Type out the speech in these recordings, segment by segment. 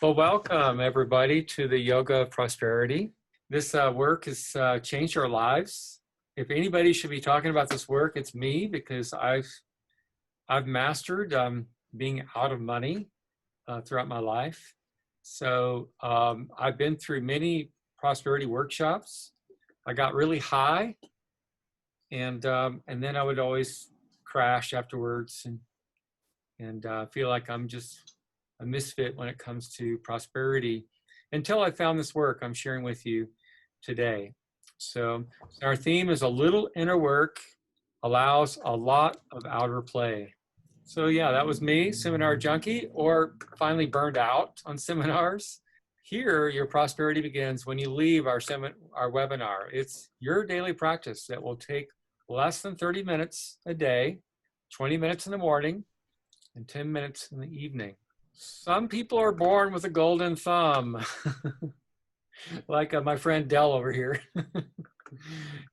Well, welcome everybody to the Yoga of Prosperity. This work has changed our lives. If anybody should be talking about this work, it's me because I've mastered being out of money throughout my life. So I've been through many prosperity workshops. I got really high, and then I would always crash afterwards and feel like I'm just a misfit when it comes to prosperity until I found this work I'm sharing with you today. So our theme is a little inner work allows a lot of outer play. So yeah, that was me, seminar junkie, or finally burned out on seminars. Here, your prosperity begins when you leave our webinar. It's your daily practice that will take less than 30 minutes a day, 20 minutes in the morning, and 10 minutes in the evening. Some people are born with a golden thumb, like my friend Dell over here.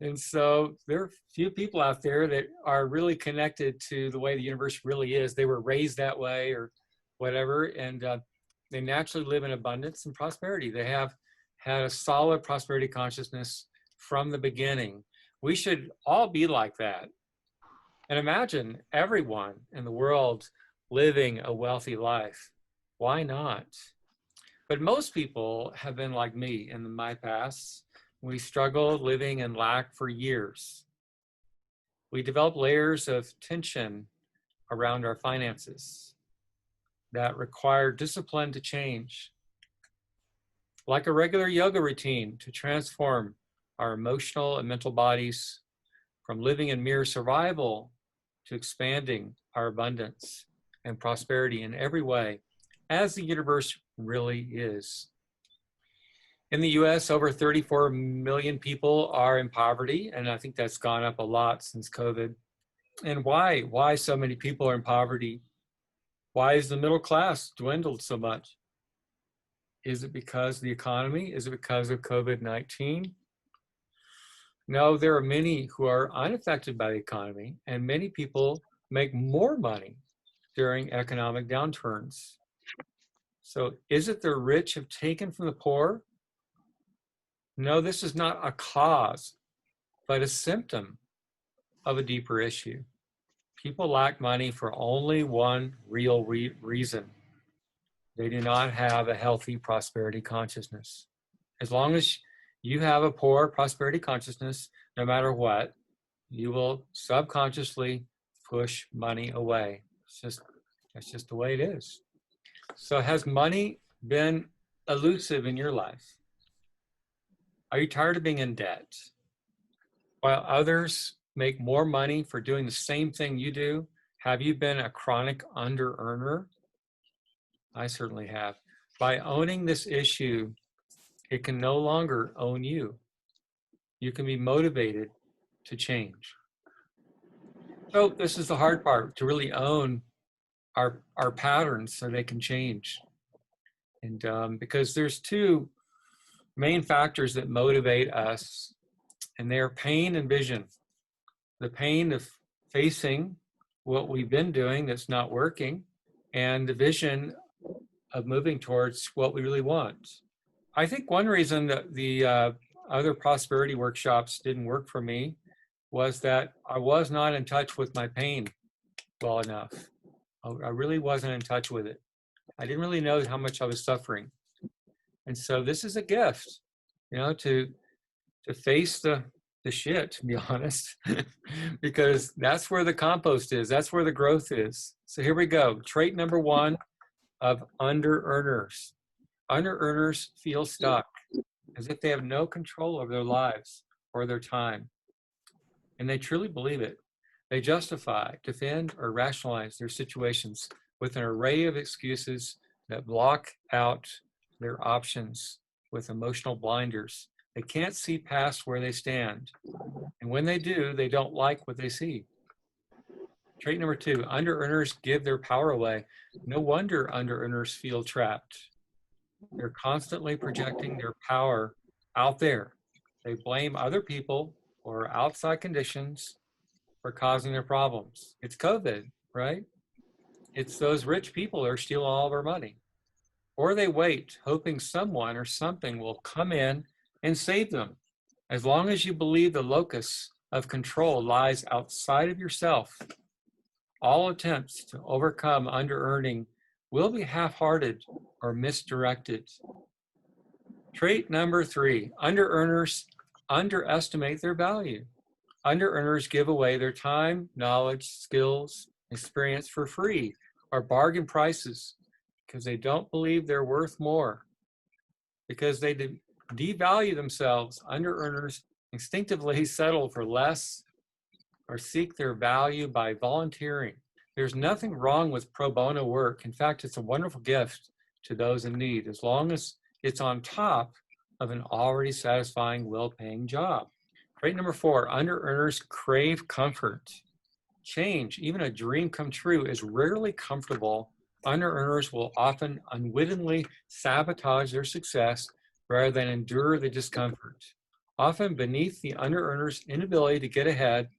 And so there are few people out there that are really connected to the way the universe really is. They were raised that way or whatever, and they naturally live in abundance and prosperity. They have had a solid prosperity consciousness from the beginning. We should all be like that. And imagine everyone in the world living a wealthy life. Why not? But most people have been like me in my past. We struggled living in lack for years. We developed layers of tension around our finances that require discipline to change, like a regular yoga routine to transform our emotional and mental bodies from living in mere survival to expanding our abundance and prosperity in every way, as the universe really is. In the US, over 34 million people are in poverty, and I think that's gone up a lot since COVID. And why? Why so many people are in poverty? Why is the middle class dwindled so much? Is it because of the economy? Is it because of COVID-19? No, there are many who are unaffected by the economy, and many people make more money during economic downturns. So is it the rich have taken from the poor? No, this is not a cause, but a symptom of a deeper issue. People lack money for only one real reason. They do not have a healthy prosperity consciousness. As long as you have a poor prosperity consciousness, no matter what, you will subconsciously push money away. That's just the way it is. So has money been elusive in your life? Are you tired of being in debt? While others make more money for doing the same thing you do, have you been a chronic under-earner? I certainly have. By owning this issue, it can no longer own you. You can be motivated to change. So this is the hard part, to really own our patterns so they can change. And because there's two main factors that motivate us, and they are pain and vision. The pain of facing what we've been doing that's not working, and the vision of moving towards what we really want. I think one reason that the other prosperity workshops didn't work for me was that I was not in touch with my pain well enough. I really wasn't in touch with it. I didn't really know how much I was suffering. And so this is a gift, to face the shit, to be honest, because that's where the compost is. That's where the growth is. So here we go. Trait number one of under-earners. Under-earners feel stuck, as if they have no control over their lives or their time. And they truly believe it. They justify, defend, or rationalize their situations with an array of excuses that block out their options with emotional blinders. They can't see past where they stand. And when they do, they don't like what they see. Trait number two, under-earners give their power away. No wonder under-earners feel trapped. They're constantly projecting their power out there. They blame other people or outside conditions for causing their problems. It's COVID, right? It's those rich people that are stealing all of our money. or they wait, hoping someone or something will come in and save them. As long as you believe the locus of control lies outside of yourself, all attempts to overcome under-earning will be half-hearted or misdirected. Trait number 3, under-earners underestimate their value. Under-earners give away their time, knowledge, skills, experience for free or bargain prices because they don't believe they're worth more. Because they devalue themselves, under-earners instinctively settle for less or seek their value by volunteering. There's nothing wrong with pro bono work. In fact, it's a wonderful gift to those in need, as long as it's on top of an already satisfying, well-paying job. Trait number 4, under-earners crave comfort. Change, even a dream come true, is rarely comfortable. Under-earners will often unwittingly sabotage their success rather than endure the discomfort. Often beneath the under-earner's inability to get ahead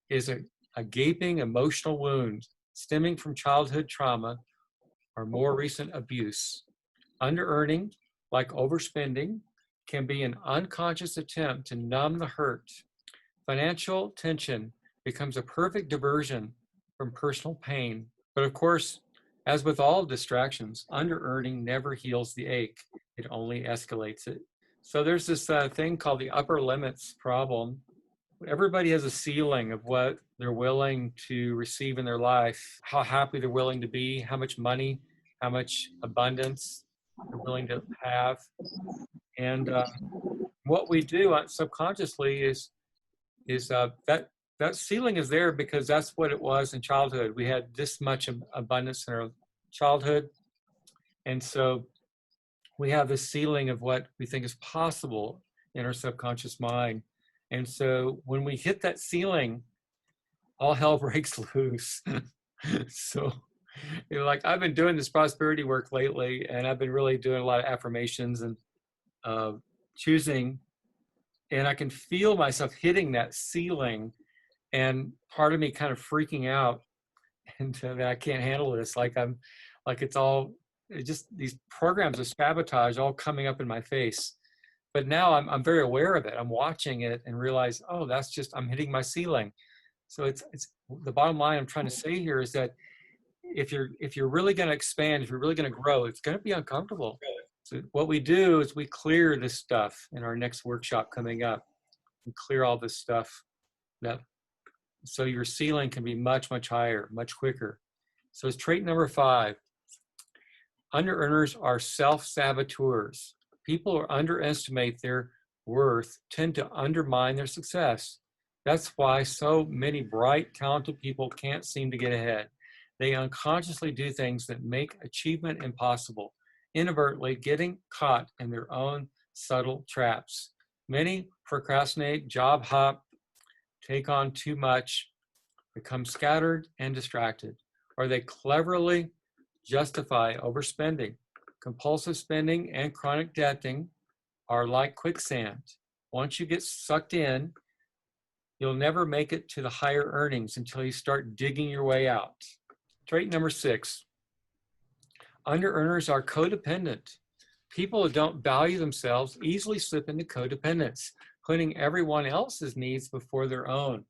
is a gaping emotional wound stemming from childhood trauma or more recent abuse. Under-earning, like overspending, can be an unconscious attempt to numb the hurt. Financial tension becomes a perfect diversion from personal pain. But of course, as with all distractions, under-earning never heals the ache. It only escalates it. So there's this thing called the upper limits problem. Everybody has a ceiling of what they're willing to receive in their life, how happy they're willing to be, how much money, how much abundance they're willing to have. And what we do subconsciously is that ceiling is there because that's what it was in childhood. We had this much abundance in our childhood. And so we have this ceiling of what we think is possible in our subconscious mind. And so when we hit that ceiling, all hell breaks loose. So, like I've been doing this prosperity work lately, and I've been really doing a lot of affirmations and choosing, and I can feel myself hitting that ceiling, and part of me kind of freaking out, and that I can't handle this. It's just these programs of sabotage all coming up in my face. But now I'm very aware of it. I'm watching it and realize, oh, that's just, I'm hitting my ceiling. So it's the bottom line I'm trying to say here is that if you're really going to expand, if you're really going to grow, it's going to be uncomfortable. So what we do is we clear this stuff in our next workshop coming up. We clear all this stuff so your ceiling can be much, much higher, much quicker. So it's trait number 5. Under-earners are self-saboteurs. People who underestimate their worth tend to undermine their success. That's why so many bright, talented people can't seem to get ahead. They unconsciously do things that make achievement impossible, inadvertently getting caught in their own subtle traps. Many procrastinate, job hop, take on too much, become scattered and distracted, or they cleverly justify overspending. Compulsive spending and chronic debting are like quicksand. Once you get sucked in, you'll never make it to the higher earnings until you start digging your way out. Trait number 6. Under-earners are codependent. People who don't value themselves easily slip into codependence, putting everyone else's needs before their own.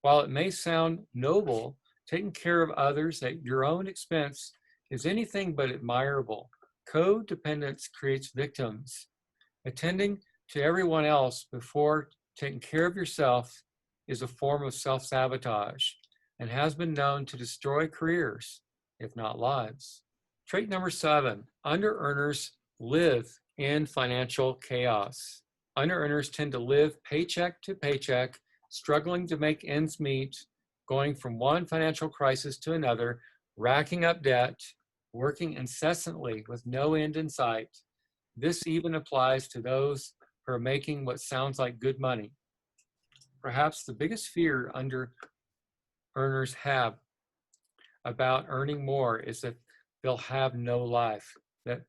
While it may sound noble, taking care of others at your own expense is anything but admirable. Codependence creates victims. Attending to everyone else before taking care of yourself is a form of self-sabotage and has been known to destroy careers, if not lives. Trait number 7, under-earners live in financial chaos. Under-earners tend to live paycheck to paycheck, struggling to make ends meet, going from one financial crisis to another, racking up debt, working incessantly with no end in sight. This even applies to those who are making what sounds like good money. Perhaps the biggest fear under-earners have about earning more is that they'll have no life, that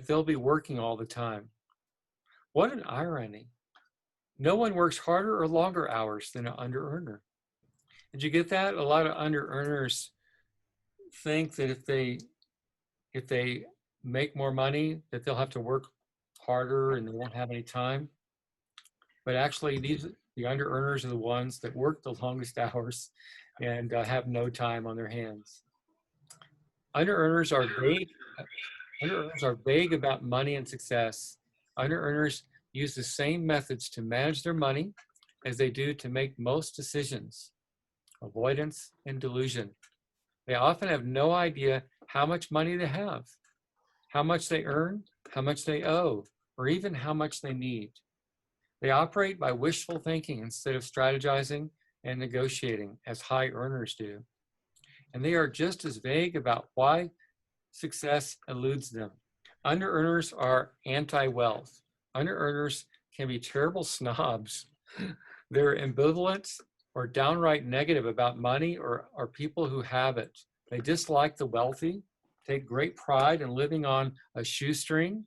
they'll be working all the time. What an irony. No one works harder or longer hours than an under-earner. Did you get that? A lot of under-earners think that if they make more money, that they'll have to work harder and they won't have any time. But actually, the under earners are the ones that work the longest hours and have no time on their hands. Under earners are vague. Under earners are vague about money and success. Under earners use the same methods to manage their money as they do to make most decisions: avoidance and delusion. They often have no idea how much money they have, how much they earn, how much they owe, or even how much they need. They operate by wishful thinking instead of strategizing and negotiating as high earners do. And they are just as vague about why success eludes them. Under earners are anti-wealth. Under earners can be terrible snobs. They're ambivalent or downright negative about money or people who have it. They dislike the wealthy, take great pride in living on a shoestring,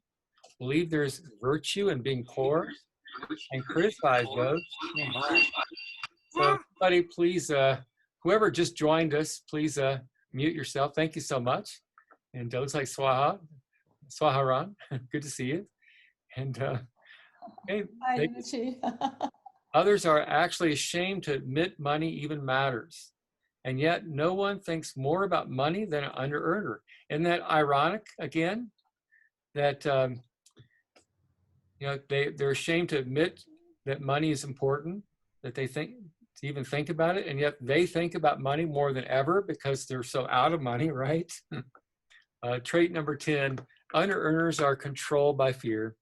believe there's virtue in being poor, and criticize those. So everybody, please, whoever just joined us, please mute yourself. Thank you so much. And it looks like Swaharan, good to see you. And others are actually ashamed to admit money even matters. And yet no one thinks more about money than an under earner. Isn't that ironic again? That they're ashamed to admit that money is important, that they think to even think about it, and yet they think about money more than ever because they're so out of money, right? Trait number 10, under earners are controlled by fear.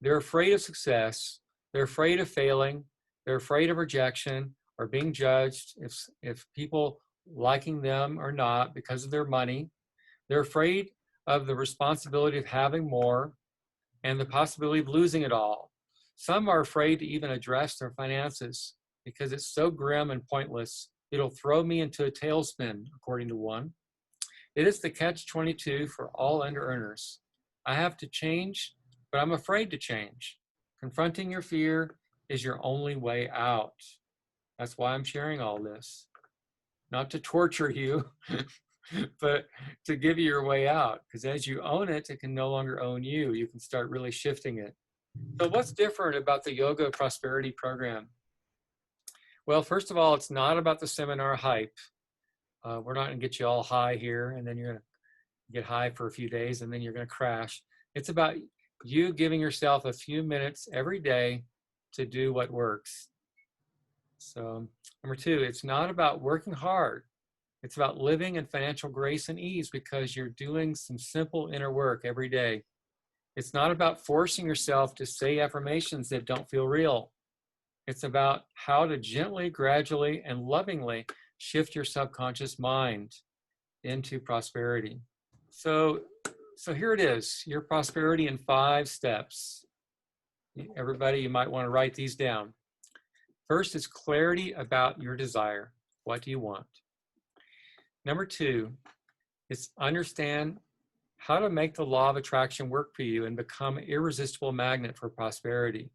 They're afraid of success. They're afraid of failing. They're afraid of rejection or being judged if people liking them or not because of their money. They're afraid of the responsibility of having more and the possibility of losing it all. Some are afraid to even address their finances because it's so grim and pointless. It'll throw me into a tailspin, according to one. It is the catch-22 for all under earners. I have to change, but I'm afraid to change. Confronting your fear is your only way out. That's why I'm sharing all this. Not to torture you, but to give you your way out. Because as you own it, it can no longer own you. You can start really shifting it. So what's different about the Yoga Prosperity Program? Well, first of all, it's not about the seminar hype. We're not going to get you all high here, and then you're going to get high for a few days, and then you're going to crash. It's about you giving yourself a few minutes every day to do what works. So number 2, it's not about working hard. It's about living in financial grace and ease because you're doing some simple inner work every day. It's not about forcing yourself to say affirmations that don't feel real. It's about how to gently, gradually, and lovingly shift your subconscious mind into prosperity. So here it is, your prosperity in 5 steps. Everybody, you might want to write these down. First is clarity about your desire. What do you want? Number 2 is understand how to make the law of attraction work for you and become an irresistible magnet for prosperity.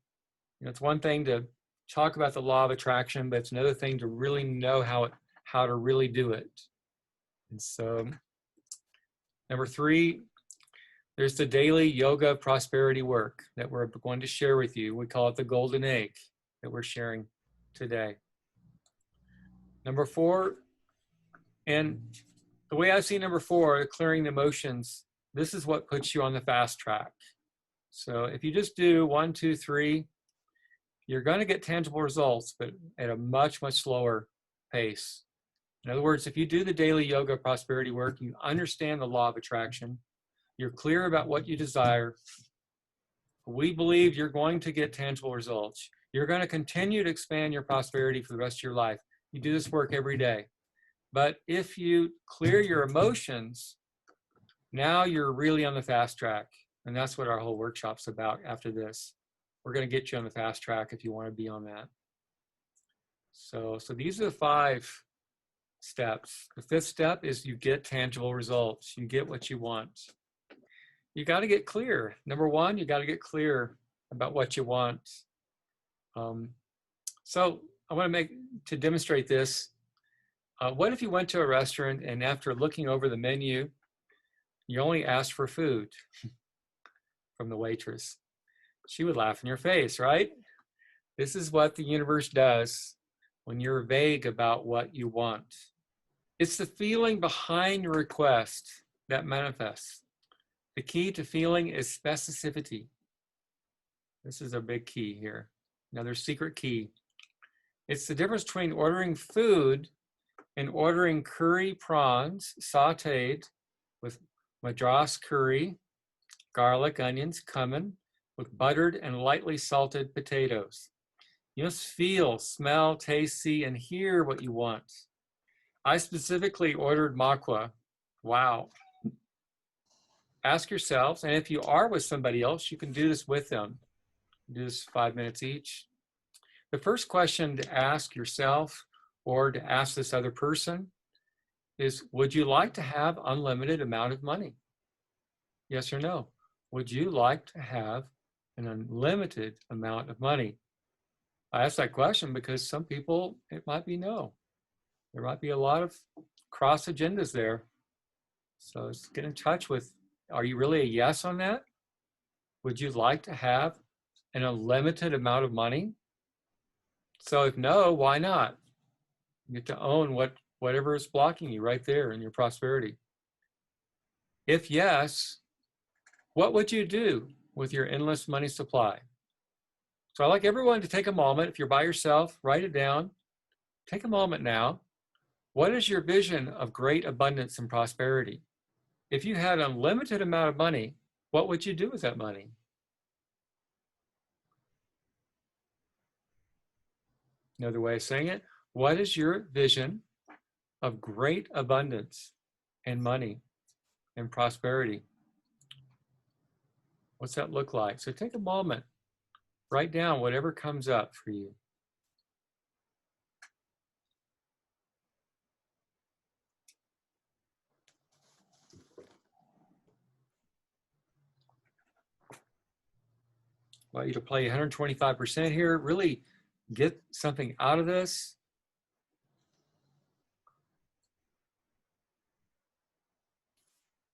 It's one thing to talk about the law of attraction, but it's another thing to really know how to really do it. And so, number 3, there's the daily yoga prosperity work that we're going to share with you. We call it the golden egg that we're sharing today. Number 4, and the way I see number 4, clearing the emotions, this is what puts you on the fast track. So if you just do 1, 2, 3, you're going to get tangible results, but at a much, much slower pace. In other words, if you do the daily yoga prosperity work, you understand the law of attraction, you're clear about what you desire, we believe you're going to get tangible results. You're going to continue to expand your prosperity for the rest of your life. You do this work every day. But if you clear your emotions, now you're really on the fast track. And that's what our whole workshop's about after this. We're going to get you on the fast track if you want to be on that. So these are the 5 steps. The 5th step is you get tangible results. You get what you want. You got to get clear. Number 1, you got to get clear about what you want. So I want to demonstrate this. What if you went to a restaurant and after looking over the menu, You only asked for food from the waitress. She would laugh in your face, right? This is what the universe does when you're vague about what you want. It's the feeling behind your request that manifests. The key to feeling is specificity. This is a big key here. Another secret key. It's the difference between ordering food and ordering curry prawns sauteed with madras curry, garlic, onions, cumin, with buttered and lightly salted potatoes. You must feel, smell, taste, see, and hear what you want. I specifically ordered makwa. Wow. Ask yourselves, and if you are with somebody else, you can do this with them. Do this 5 minutes each. The first question to ask yourself or to ask this other person is, would you like to have unlimited amount of money? Yes or no? Would you like to have an unlimited amount of money? I ask that question because some people, it might be no. There might be a lot of cross agendas there. So let's get in touch with, are you really a yes on that? Would you like to have an unlimited amount of money? So if no, why not? You get to own whatever is blocking you right there in your prosperity. If yes, what would you do with your endless money supply? So I'd like everyone to take a moment. If you're by yourself, write it down. Take a moment now. What is your vision of great abundance and prosperity? If you had an unlimited amount of money, what would you do with that money? Another way of saying it, what is your vision of great abundance and money and prosperity? What's that look like? So take a moment, write down whatever comes up for you. I want you to play 125% here, really get something out of this.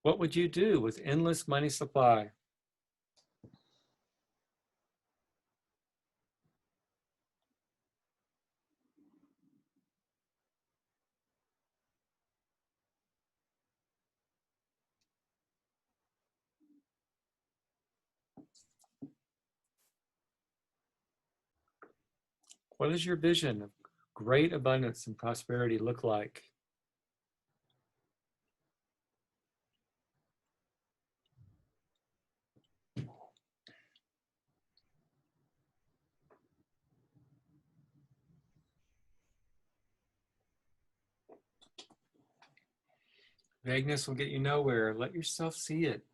What would you do with endless money supply? What does your vision of great abundance and prosperity look like? Vagueness will get you nowhere. Let yourself see it.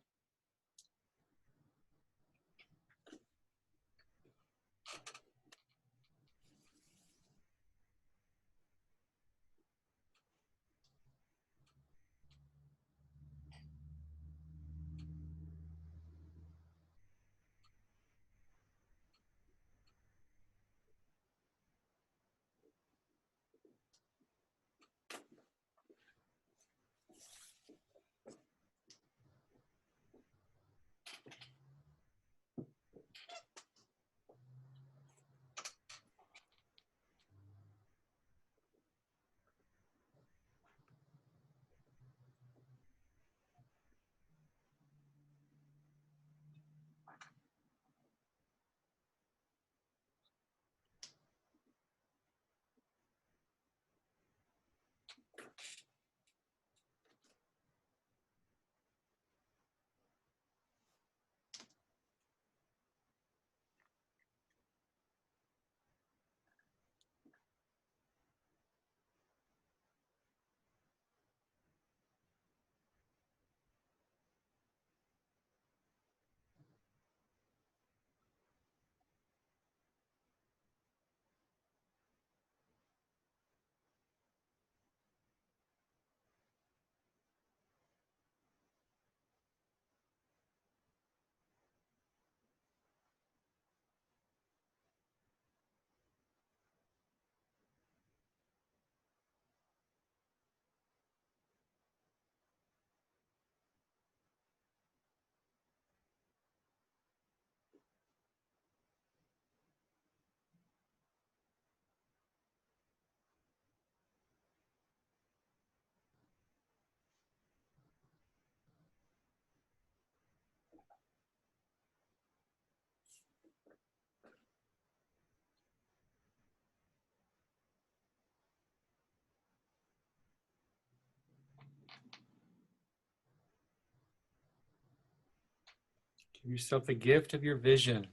Give yourself the gift of your vision.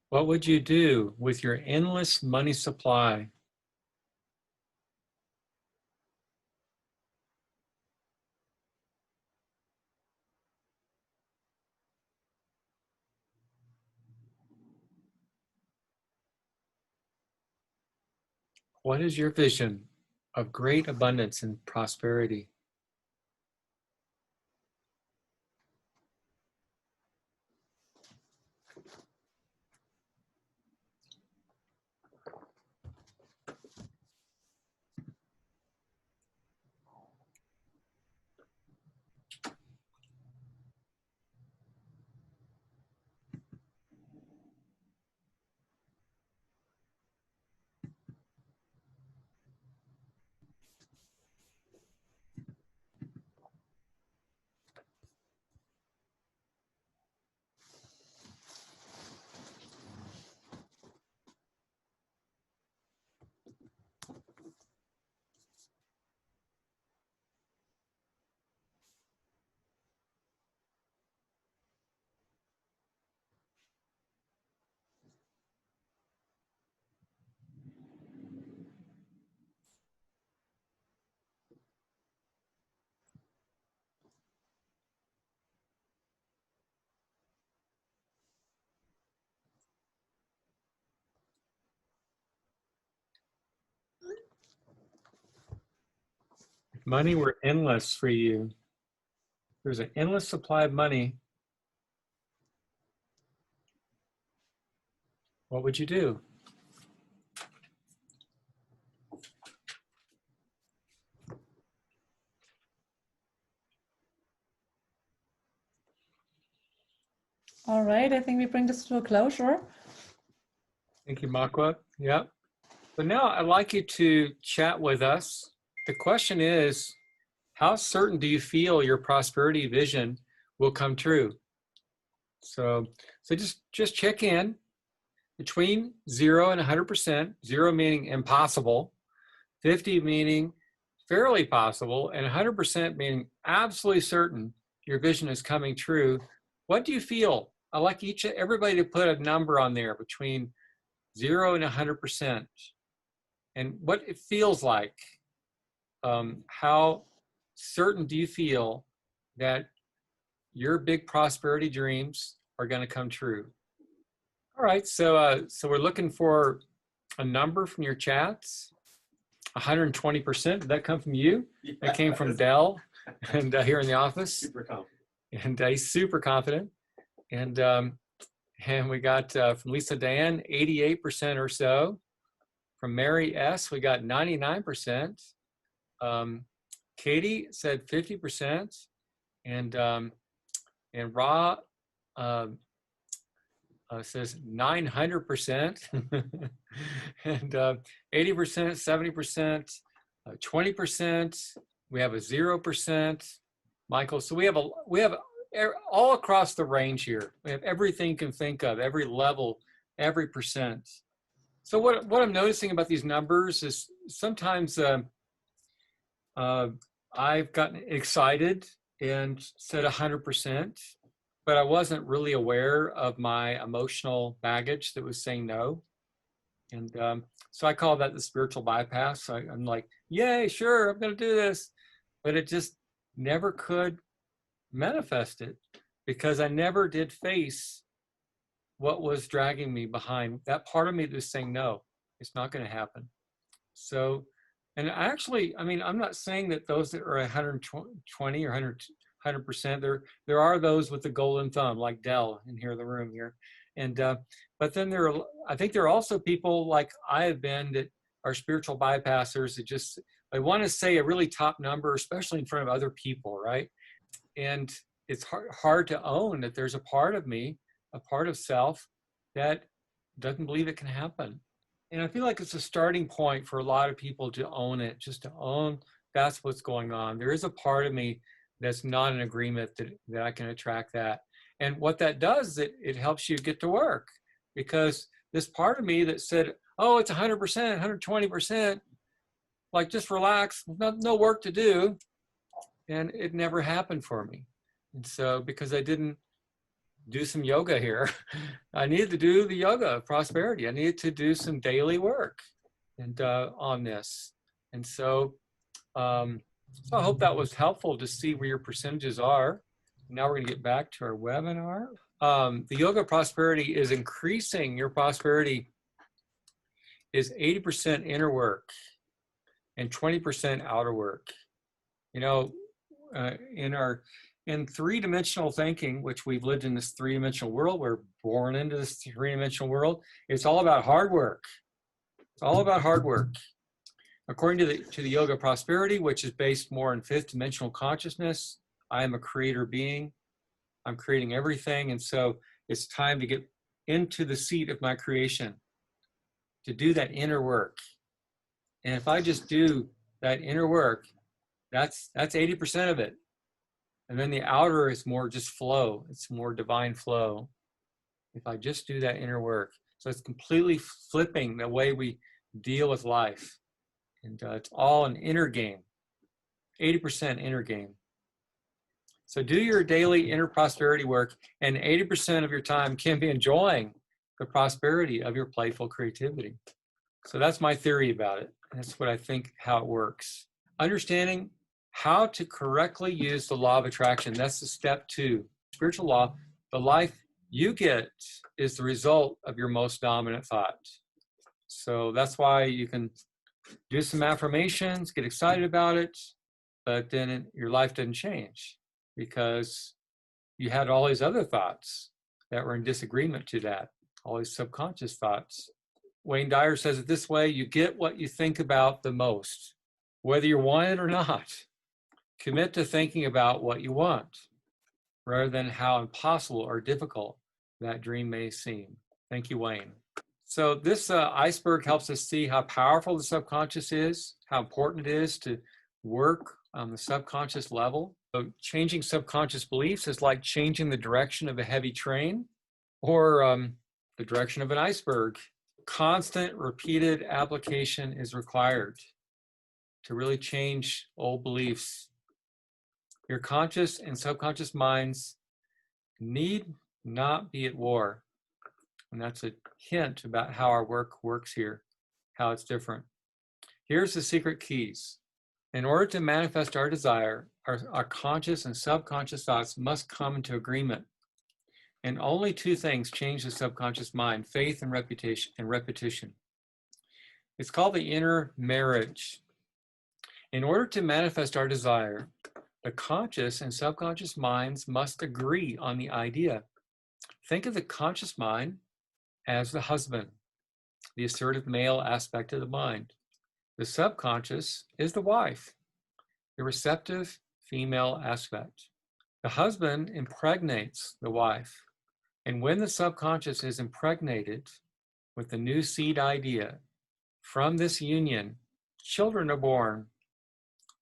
What would you do with your endless money supply? What is your vision of great abundance and prosperity? If money were endless for you, there's an endless supply of money, what would you do? All right, I think we bring this to a closure. Thank you, Makwa. Yeah. But now I'd like you to chat with us. The question is, how certain do you feel your prosperity vision will come true? So just check in between 0 and 100%, 0 meaning impossible, 50 meaning fairly possible, and 100% meaning absolutely certain your vision is coming true. What do you feel? I like everybody to put a number on there between 0 and 100%, and what it feels like. How certain do you feel that your big prosperity dreams are going to come true? All right, so we're looking for a number from your chats. 120%. Did that come from you? Yeah, that came from Dell, and here in the office. Super confident. And he's super confident. And we got from Lisa Dan 88% or so. From Mary S, we got 99%. Katie said 50%, and Ra says 900%, and 80%, 70%, 20%. We have a 0%, Michael. So we have all across the range here. We have everything you can think of, every level, every percent. So what I'm noticing about these numbers is sometimes I've gotten excited and said 100%, but I wasn't really aware of my emotional baggage that was saying no. And so I call that the spiritual bypass. I'm like, yay, sure, I'm going to do this. But it just never could manifest it because I never did face what was dragging me behind. That part of me that was saying, no, it's not going to happen. So, and I mean, I'm not saying that those that are 120 or 100%, there are those with the golden thumb, like Dell in here in the room here. And, but then I think there are also people like I have been that are spiritual bypassers that just I want to say a really top number, especially in front of other people, right? And it's hard to own that there's a part of me, a part of self that doesn't believe it can happen. And I feel like it's a starting point for a lot of people to own it, just to own that's what's going on. There is a part of me that's not in agreement that I can attract that. And what that does is it helps you get to work, because this part of me that said, oh, it's 100%, 120%, like just relax, no work to do. And it never happened for me. And so because I didn't do some yoga here, I needed to do the yoga of prosperity. I needed to do some daily work and on this. And so I hope that was helpful to see where your percentages are. Now we're going to get back to our webinar. The yoga prosperity is increasing. Your prosperity is 80% inner work and 20% outer work. You know, in three-dimensional thinking, which we've lived in this three-dimensional world, we're born into this three-dimensional world. It's all about hard work. It's all about hard work. According to the yoga prosperity, which is based more in fifth dimensional consciousness, I am a creator being. I'm creating everything. And so it's time to get into the seat of my creation, to do that inner work. And if I just do that inner work, that's 80% of it. And then the outer is more just flow. It's more divine flow. If I just do that inner work. So it's completely flipping the way we deal with life. And it's all an inner game, 80% inner game. So do your daily inner prosperity work, and 80% of your time can be enjoying the prosperity of your playful creativity. So that's my theory about it. That's what I think how it works. Understanding how to correctly use the law of attraction. That's the step 2. Spiritual law, the life you get is the result of your most dominant thought. So that's why you can do some affirmations, get excited about it, but then your life didn't change because you had all these other thoughts that were in disagreement to that, all these subconscious thoughts. Wayne Dyer says it this way: you get what you think about the most, whether you want it or not. Commit to thinking about what you want, rather than how impossible or difficult that dream may seem. Thank you, Wayne. So this iceberg helps us see how powerful the subconscious is, how important it is to work on the subconscious level. So changing subconscious beliefs is like changing the direction of a heavy train or the direction of an iceberg. Constant, repeated application is required to really change old beliefs. Your conscious and subconscious minds need not be at war. And that's a hint about how our work works here, how it's different. Here's the secret keys. In order to manifest our desire, our conscious and subconscious thoughts must come into agreement. And only 2 things change the subconscious mind: faith and repetition. It's called the inner marriage. In order to manifest our desire, the conscious and subconscious minds must agree on the idea. Think of the conscious mind as the husband, the assertive male aspect of the mind. The subconscious is the wife, the receptive female aspect. The husband impregnates the wife. And when the subconscious is impregnated with the new seed idea, from this union, children are born.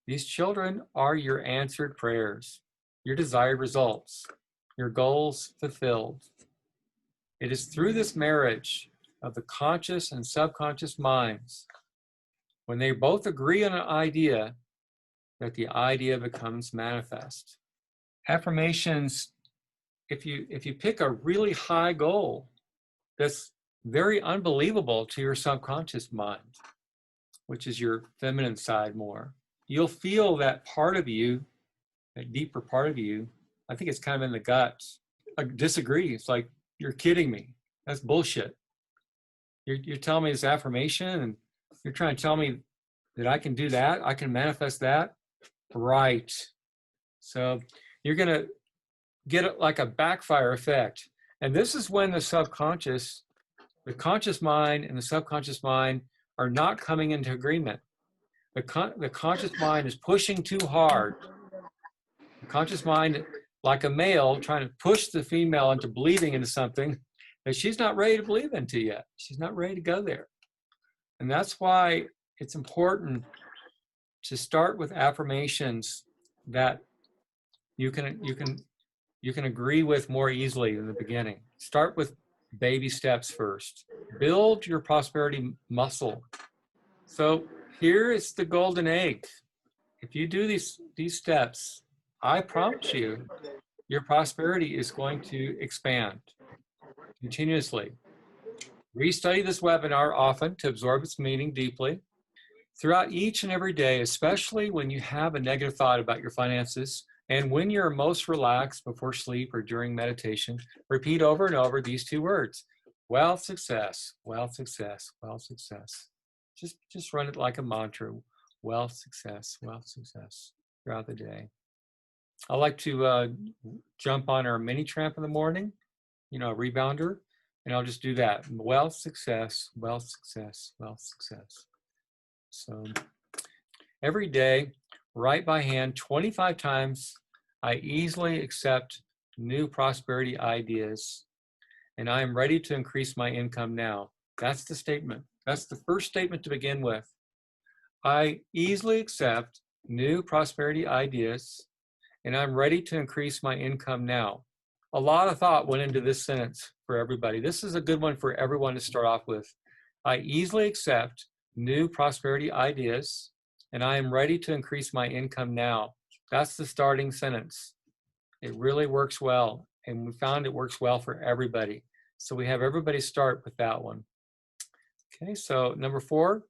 These children are your answered prayers, your desired results, your goals fulfilled. It is through this marriage of the conscious and subconscious minds, when they both agree on an idea, that the idea becomes manifest. Affirmations, if you pick a really high goal that's very unbelievable to your subconscious mind, which is your feminine side more, you'll feel that part of you, that deeper part of you, I think it's kind of in the guts, disagree. It's like, you're kidding me. That's bullshit. You're telling me this affirmation and you're trying to tell me that I can do that, I can manifest that? Right. So you're going to get it like a backfire effect. And this is when the subconscious, the conscious mind and the subconscious mind are not coming into agreement. The conscious mind is pushing too hard. The conscious mind, like a male, trying to push the female into believing into something that she's not ready to believe into yet. She's not ready to go there. And that's why it's important to start with affirmations that you can agree with more easily in the beginning. Start with baby steps first. Build your prosperity muscle. So here is the golden egg. If you do these steps, I promise you, your prosperity is going to expand continuously. Restudy this webinar often to absorb its meaning deeply. Throughout each and every day, especially when you have a negative thought about your finances, and when you're most relaxed before sleep or during meditation, repeat over and over these two words: wealth, success, wealth, success, wealth, success. Just run it like a mantra: wealth, success, throughout the day. I like to jump on our mini tramp in the morning, a rebounder, and I'll just do that: wealth, success, wealth, success, wealth, success. So every day, write by hand 25 times, I easily accept new prosperity ideas, and I am ready to increase my income now. That's the statement. That's the first statement to begin with. I easily accept new prosperity ideas, and I'm ready to increase my income now. A lot of thought went into this sentence for everybody. This is a good one for everyone to start off with. I easily accept new prosperity ideas, and I am ready to increase my income now. That's the starting sentence. It really works well, and we found it works well for everybody. So we have everybody start with that one. Okay, so number 4,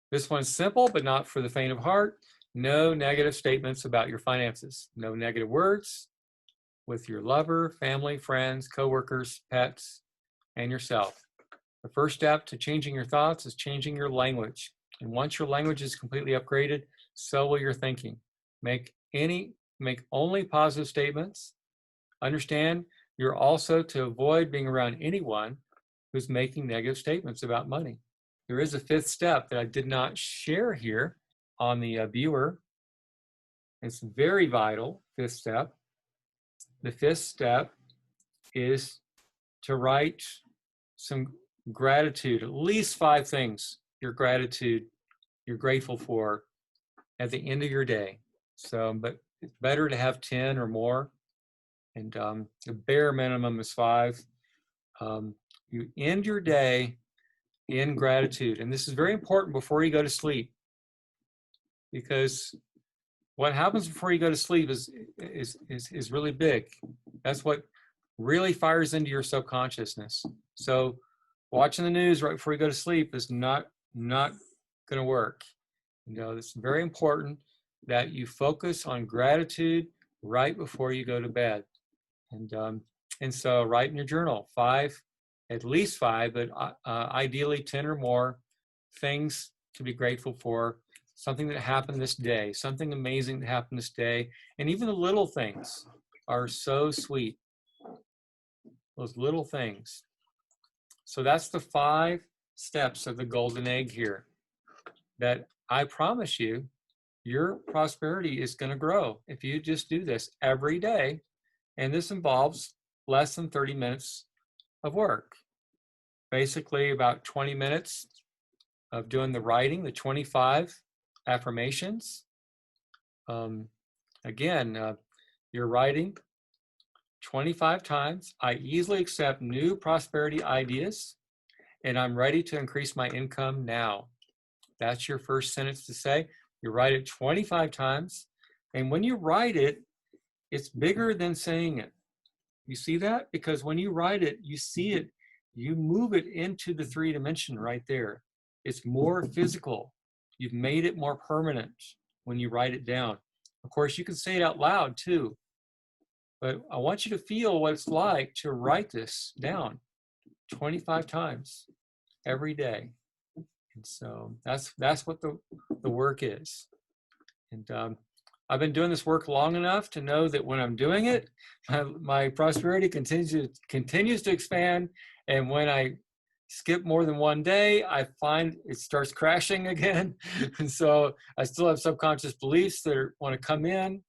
this one's simple, but not for the faint of heart. No negative statements about your finances. No negative words with your lover, family, friends, coworkers, pets, and yourself. The first step to changing your thoughts is changing your language. And once your language is completely upgraded, so will your thinking. Make only positive statements. Understand you're also to avoid being around anyone who's making negative statements about money. There is a 5th step that I did not share here on the viewer. It's very vital, 5th step. The 5th step is to write some gratitude, at least 5 things you're grateful for at the end of your day. So, but it's better to have 10 or more, and the bare minimum is 5. You end your day in gratitude, and this is very important before you go to sleep, because what happens before you go to sleep is really big. That's what really fires into your subconsciousness. So watching the news right before you go to sleep is not going to work. It's very important that you focus on gratitude right before you go to bed. And so write in your journal 5, at least 5, but ideally 10 or more things to be grateful for. Something that happened this day, something amazing that happened this day. And even the little things are so sweet. Those little things. So that's the 5 steps of the golden egg here, that I promise you, your prosperity is going to grow if you just do this every day. And this involves less than 30 minutes of work. Basically about 20 minutes of doing the writing, the 25 affirmations. Again, you're writing 25 times. I easily accept new prosperity ideas, and I'm ready to increase my income now. That's your first sentence to say. You write it 25 times, and when you write it, it's bigger than saying it. You see that? Because when you write it, you see it, you move it into the 3-dimension right there. It's more physical. You've made it more permanent when you write it down. Of course, you can say it out loud too, but I want you to feel what it's like to write this down 25 times every day. And so that's what the work is. And I've been doing this work long enough to know that when I'm doing it, my prosperity continues to expand. And when I skip more than one day, I find it starts crashing again. And so I still have subconscious beliefs that want to come in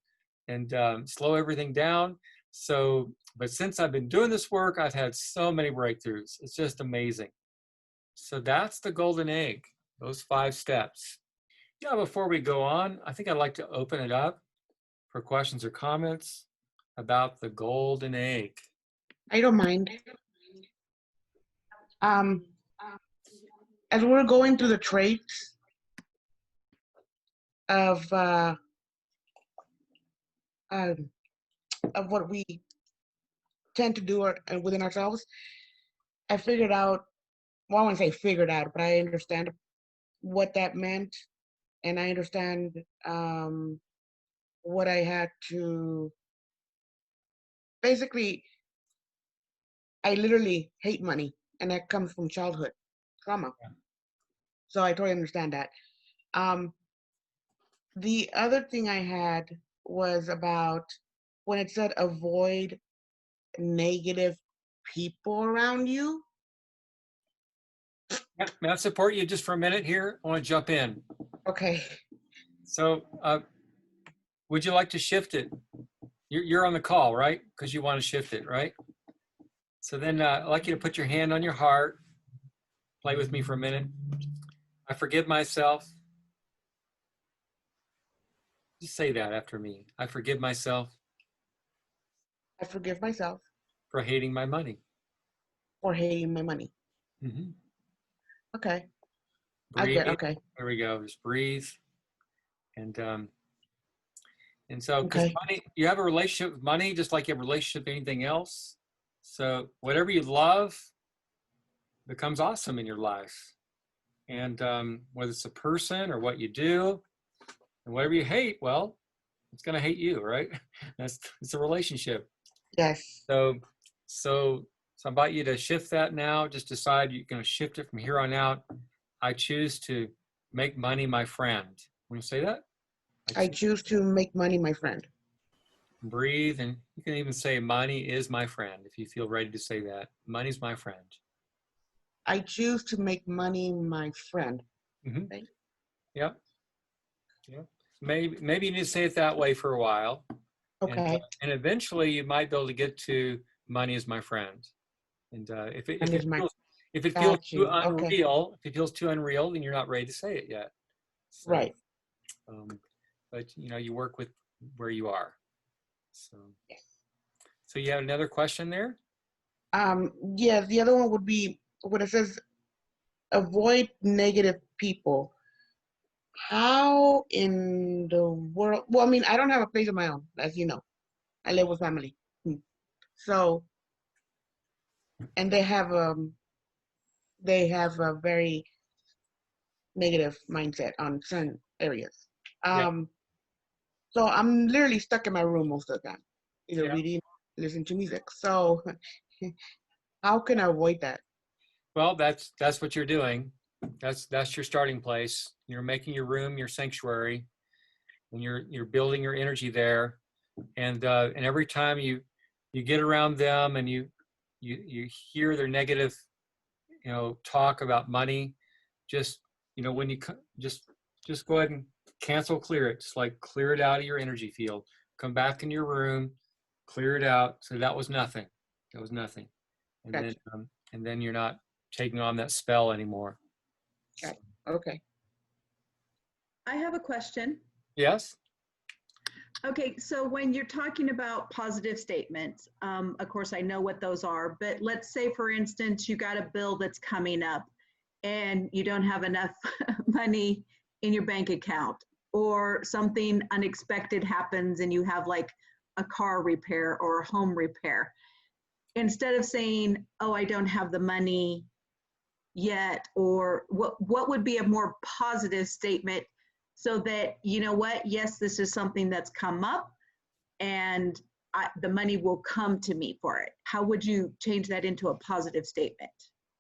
and slow everything down. So, but since I've been doing this work, I've had so many breakthroughs. It's just amazing. So that's the golden egg, those 5 steps. Yeah, before we go on, I think I'd like to open it up for questions or comments about the golden egg. I don't mind. As we're going through the traits of what we tend to do within ourselves, I figured out, well, I wouldn't say figured out, but I understand what that meant. And I understand what I had to, basically, I literally hate money, and that comes from childhood trauma. Yeah. So I totally understand that. The other thing I had was about when it said avoid negative people around you. May I support you just for a minute here? I want to jump in. Okay. So would you like to shift it? You're on the call, right? Because you want to shift it, right? So then I'd like you to put your hand on your heart. Play with me for a minute. I forgive myself. Just say that after me. I forgive myself I forgive myself for hating my money. for hating my money. Mm-hmm. Okay. Breathe. Okay. There we go. Just breathe. And so, because Okay. money, you have a relationship with money just like you have a relationship with anything else. So whatever you love becomes awesome in your life. And whether it's a person or what you do, and whatever you hate, well, it's going to hate you, right? It's a relationship. Yes. So I invite you to shift that now. Just decide you're going to shift it from here on out. I choose to make money my friend. Want to say that? I choose to make money my friend. Breathe, and you can even say money is my friend if you feel ready to say that. Money's my friend. I choose to make money my friend. Mm-hmm. Right? Yep. Yep. Maybe you need to say it that way for a while. Okay. And eventually you might be able to get to money is my friend. And if it feels too unreal, if it feels too unreal, then you're not ready to say it yet. So, right. But you work with where you are. So, yes. So you have another question there? Yeah, the other one would be when it says avoid negative people. How in the world? Well, I mean, I don't have a place of my own, as you know. I live with family. So, and they have a very negative mindset on certain areas. So I'm literally stuck in my room most of the time, either reading, listening to music. So how can I avoid that? Well, that's what you're doing. That's your starting place. You're making your room your sanctuary, and you're building your energy there. And every time you get around them and you hear their negative, talk about money, just when you just go ahead and clear it. Just like clear it out of your energy field. Come back in your room, clear it out. So that was nothing. That was nothing. And gotcha. then you're not taking on that spell anymore. Okay. Okay. I have a question. Yes. Okay, so when you're talking about positive statements, of course I know what those are, but let's say for instance, you got a bill that's coming up and you don't have enough money in your bank account, or something unexpected happens and you have like a car repair or a home repair. Instead of saying, oh, I don't have the money yet, or what would be a more positive statement so that, you know what, yes, this is something that's come up and the money will come to me for it. How would you change that into a positive statement?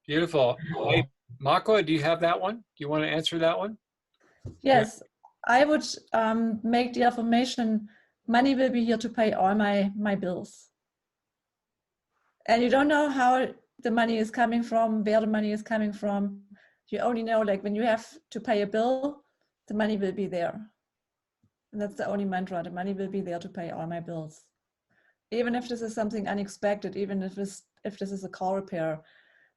Beautiful. Hey, Mako, do you have that one? Do you want to answer that one? Yes, I would make the affirmation, money will be here to pay all my bills. And you don't know how the money is coming from, where the money is coming from. You only know, like, when you have to pay a bill, the money will be there. And that's the only mantra. The money will be there to pay all my bills. Even if this is something unexpected, even if this is a car repair,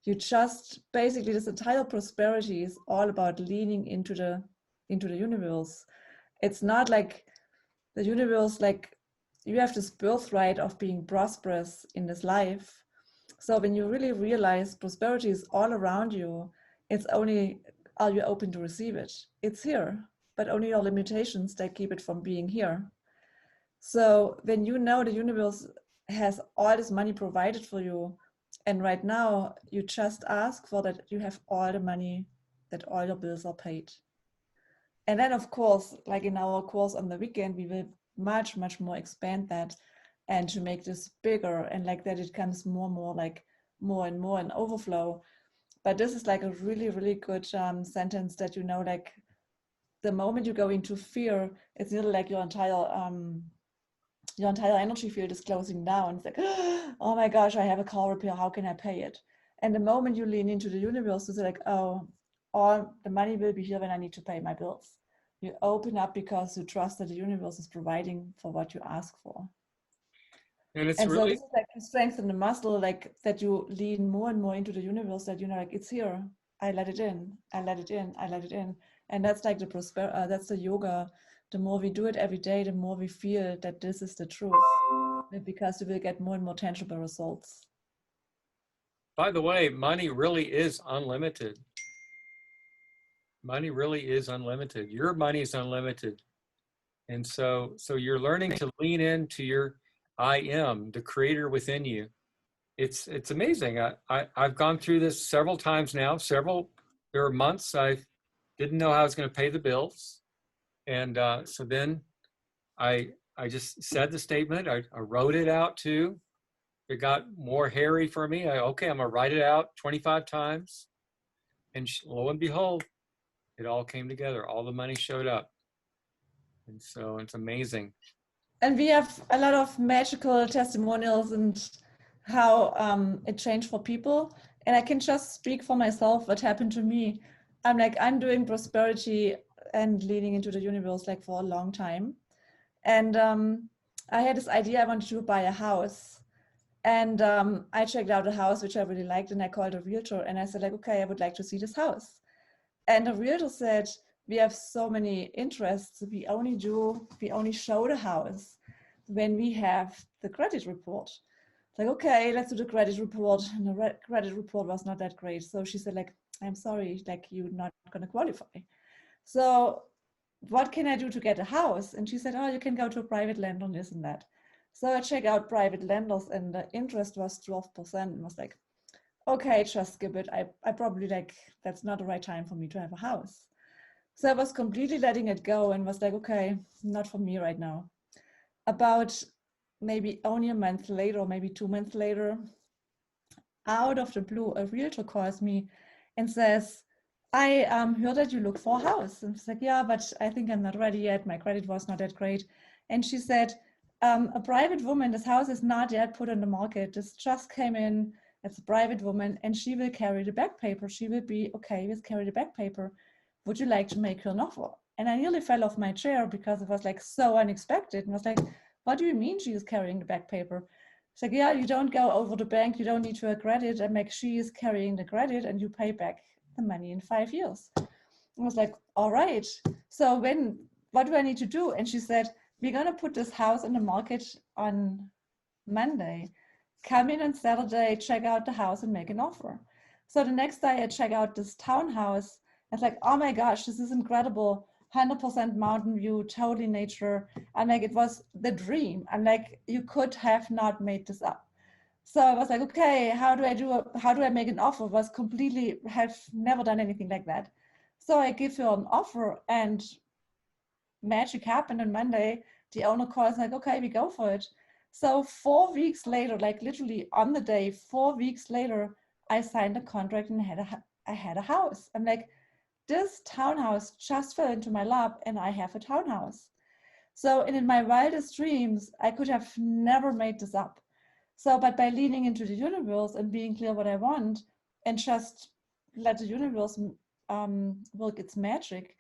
you just basically, this entire prosperity is all about leaning into the universe. It's not like the universe, like, you have this birthright of being prosperous in this life. So when you really realize prosperity is all around you, it's only, are you open to receive it? It's here, but only your limitations that keep it from being here. So when you know the universe has all this money provided for you, and right now you just ask for that, you have all the money, that all your bills are paid. And then, of course, like in our course on the weekend, we will much more expand that, and to make this bigger, and like that it comes more and more, like more and more in overflow. But this is like a really good sentence that, you know, like the moment you go into fear, it's really like your entire energy field is closing down. It's like, oh my gosh, I have a car repair, how can I pay it? And the moment you lean into the universe, it's like, oh, all the money will be here when I need to pay my bills. You open up because you trust that the universe is providing for what you ask for. And it's And so really, this is like to strengthen the muscle, like that you lean more and more into the universe, that, you know, like, it's here, I let it in, I let it in, I let it in. And that's like that's the yoga. The more we do it every day, the more we feel that this is the truth, because we will get more and more tangible results. by the way, money really is unlimited. Money really is unlimited. Your money is unlimited. And so you're learning to lean into your I am, the creator within you. It's amazing. I've gone through this several times now. There were months I didn't know how I was going to pay the bills. And so then I just said the statement. I wrote it out too. It got more hairy for me. Okay, I'm going to write it out 25 times. And lo and behold, it all came together. All the money showed up. And so it's amazing. And we have a lot of magical testimonials and how it changed for people. And I can just speak for myself what happened to me. I'm doing prosperity and leaning into the universe like for a long time. And I had this idea, I wanted to buy a house. And I checked out a house which I really liked, and I called a realtor and I said, like, okay, I would like to see this house. And the realtor said, we have so many interests, we only show the house when we have the credit report. It's like, okay, let's do the credit report. And the credit report was not that great. So she said, like, I'm sorry, like, you're not going to qualify. So what can I do to get a house? And she said, oh, you can go to a private lender on this and that. So I checked out private lenders and the interest was 12%, and was like, okay, just skip it. I probably, like, that's not the right time for me to have a house. So I was completely letting it go and was like, okay, not for me right now. About maybe only a month later, or maybe 2 months later, out of the blue, a realtor calls me and says, I heard that you look for a house. And it's like, yeah, but I think I'm not ready yet. My credit was not that great. And she said, a private woman, this house is not yet put on the market. This just came in. It's a private woman and she will carry the back paper. She will be okay with carry the back paper. Would you like to make her an offer? And I nearly fell off my chair because it was like so unexpected. And I was like, what do you mean she is carrying the back paper? It's like, yeah, you don't go over the bank. You don't need to have credit. And like, she is carrying the credit and you pay back the money in 5 years. I was like, all right. So what do I need to do? And she said, we're going to put this house in the market on Monday. Come in on Saturday, check out the house and make an offer. So the next day I check out this townhouse. It's like, oh my gosh, this is incredible. 100% mountain view, totally nature. And like, it was the dream. I'm like, you could have not made this up. So I was like, okay, how do I make an offer? Have never done anything like that. So I give her an offer and magic happened on Monday. The owner calls like, okay, we go for it. So 4 weeks later, like literally on the day, 4 weeks later, I signed a contract and I had a house. I'm like, this townhouse just fell into my lap and I have a townhouse. So in my wildest dreams, I could have never made this up. So, but by leaning into the universe and being clear what I want and just let the universe work its magic,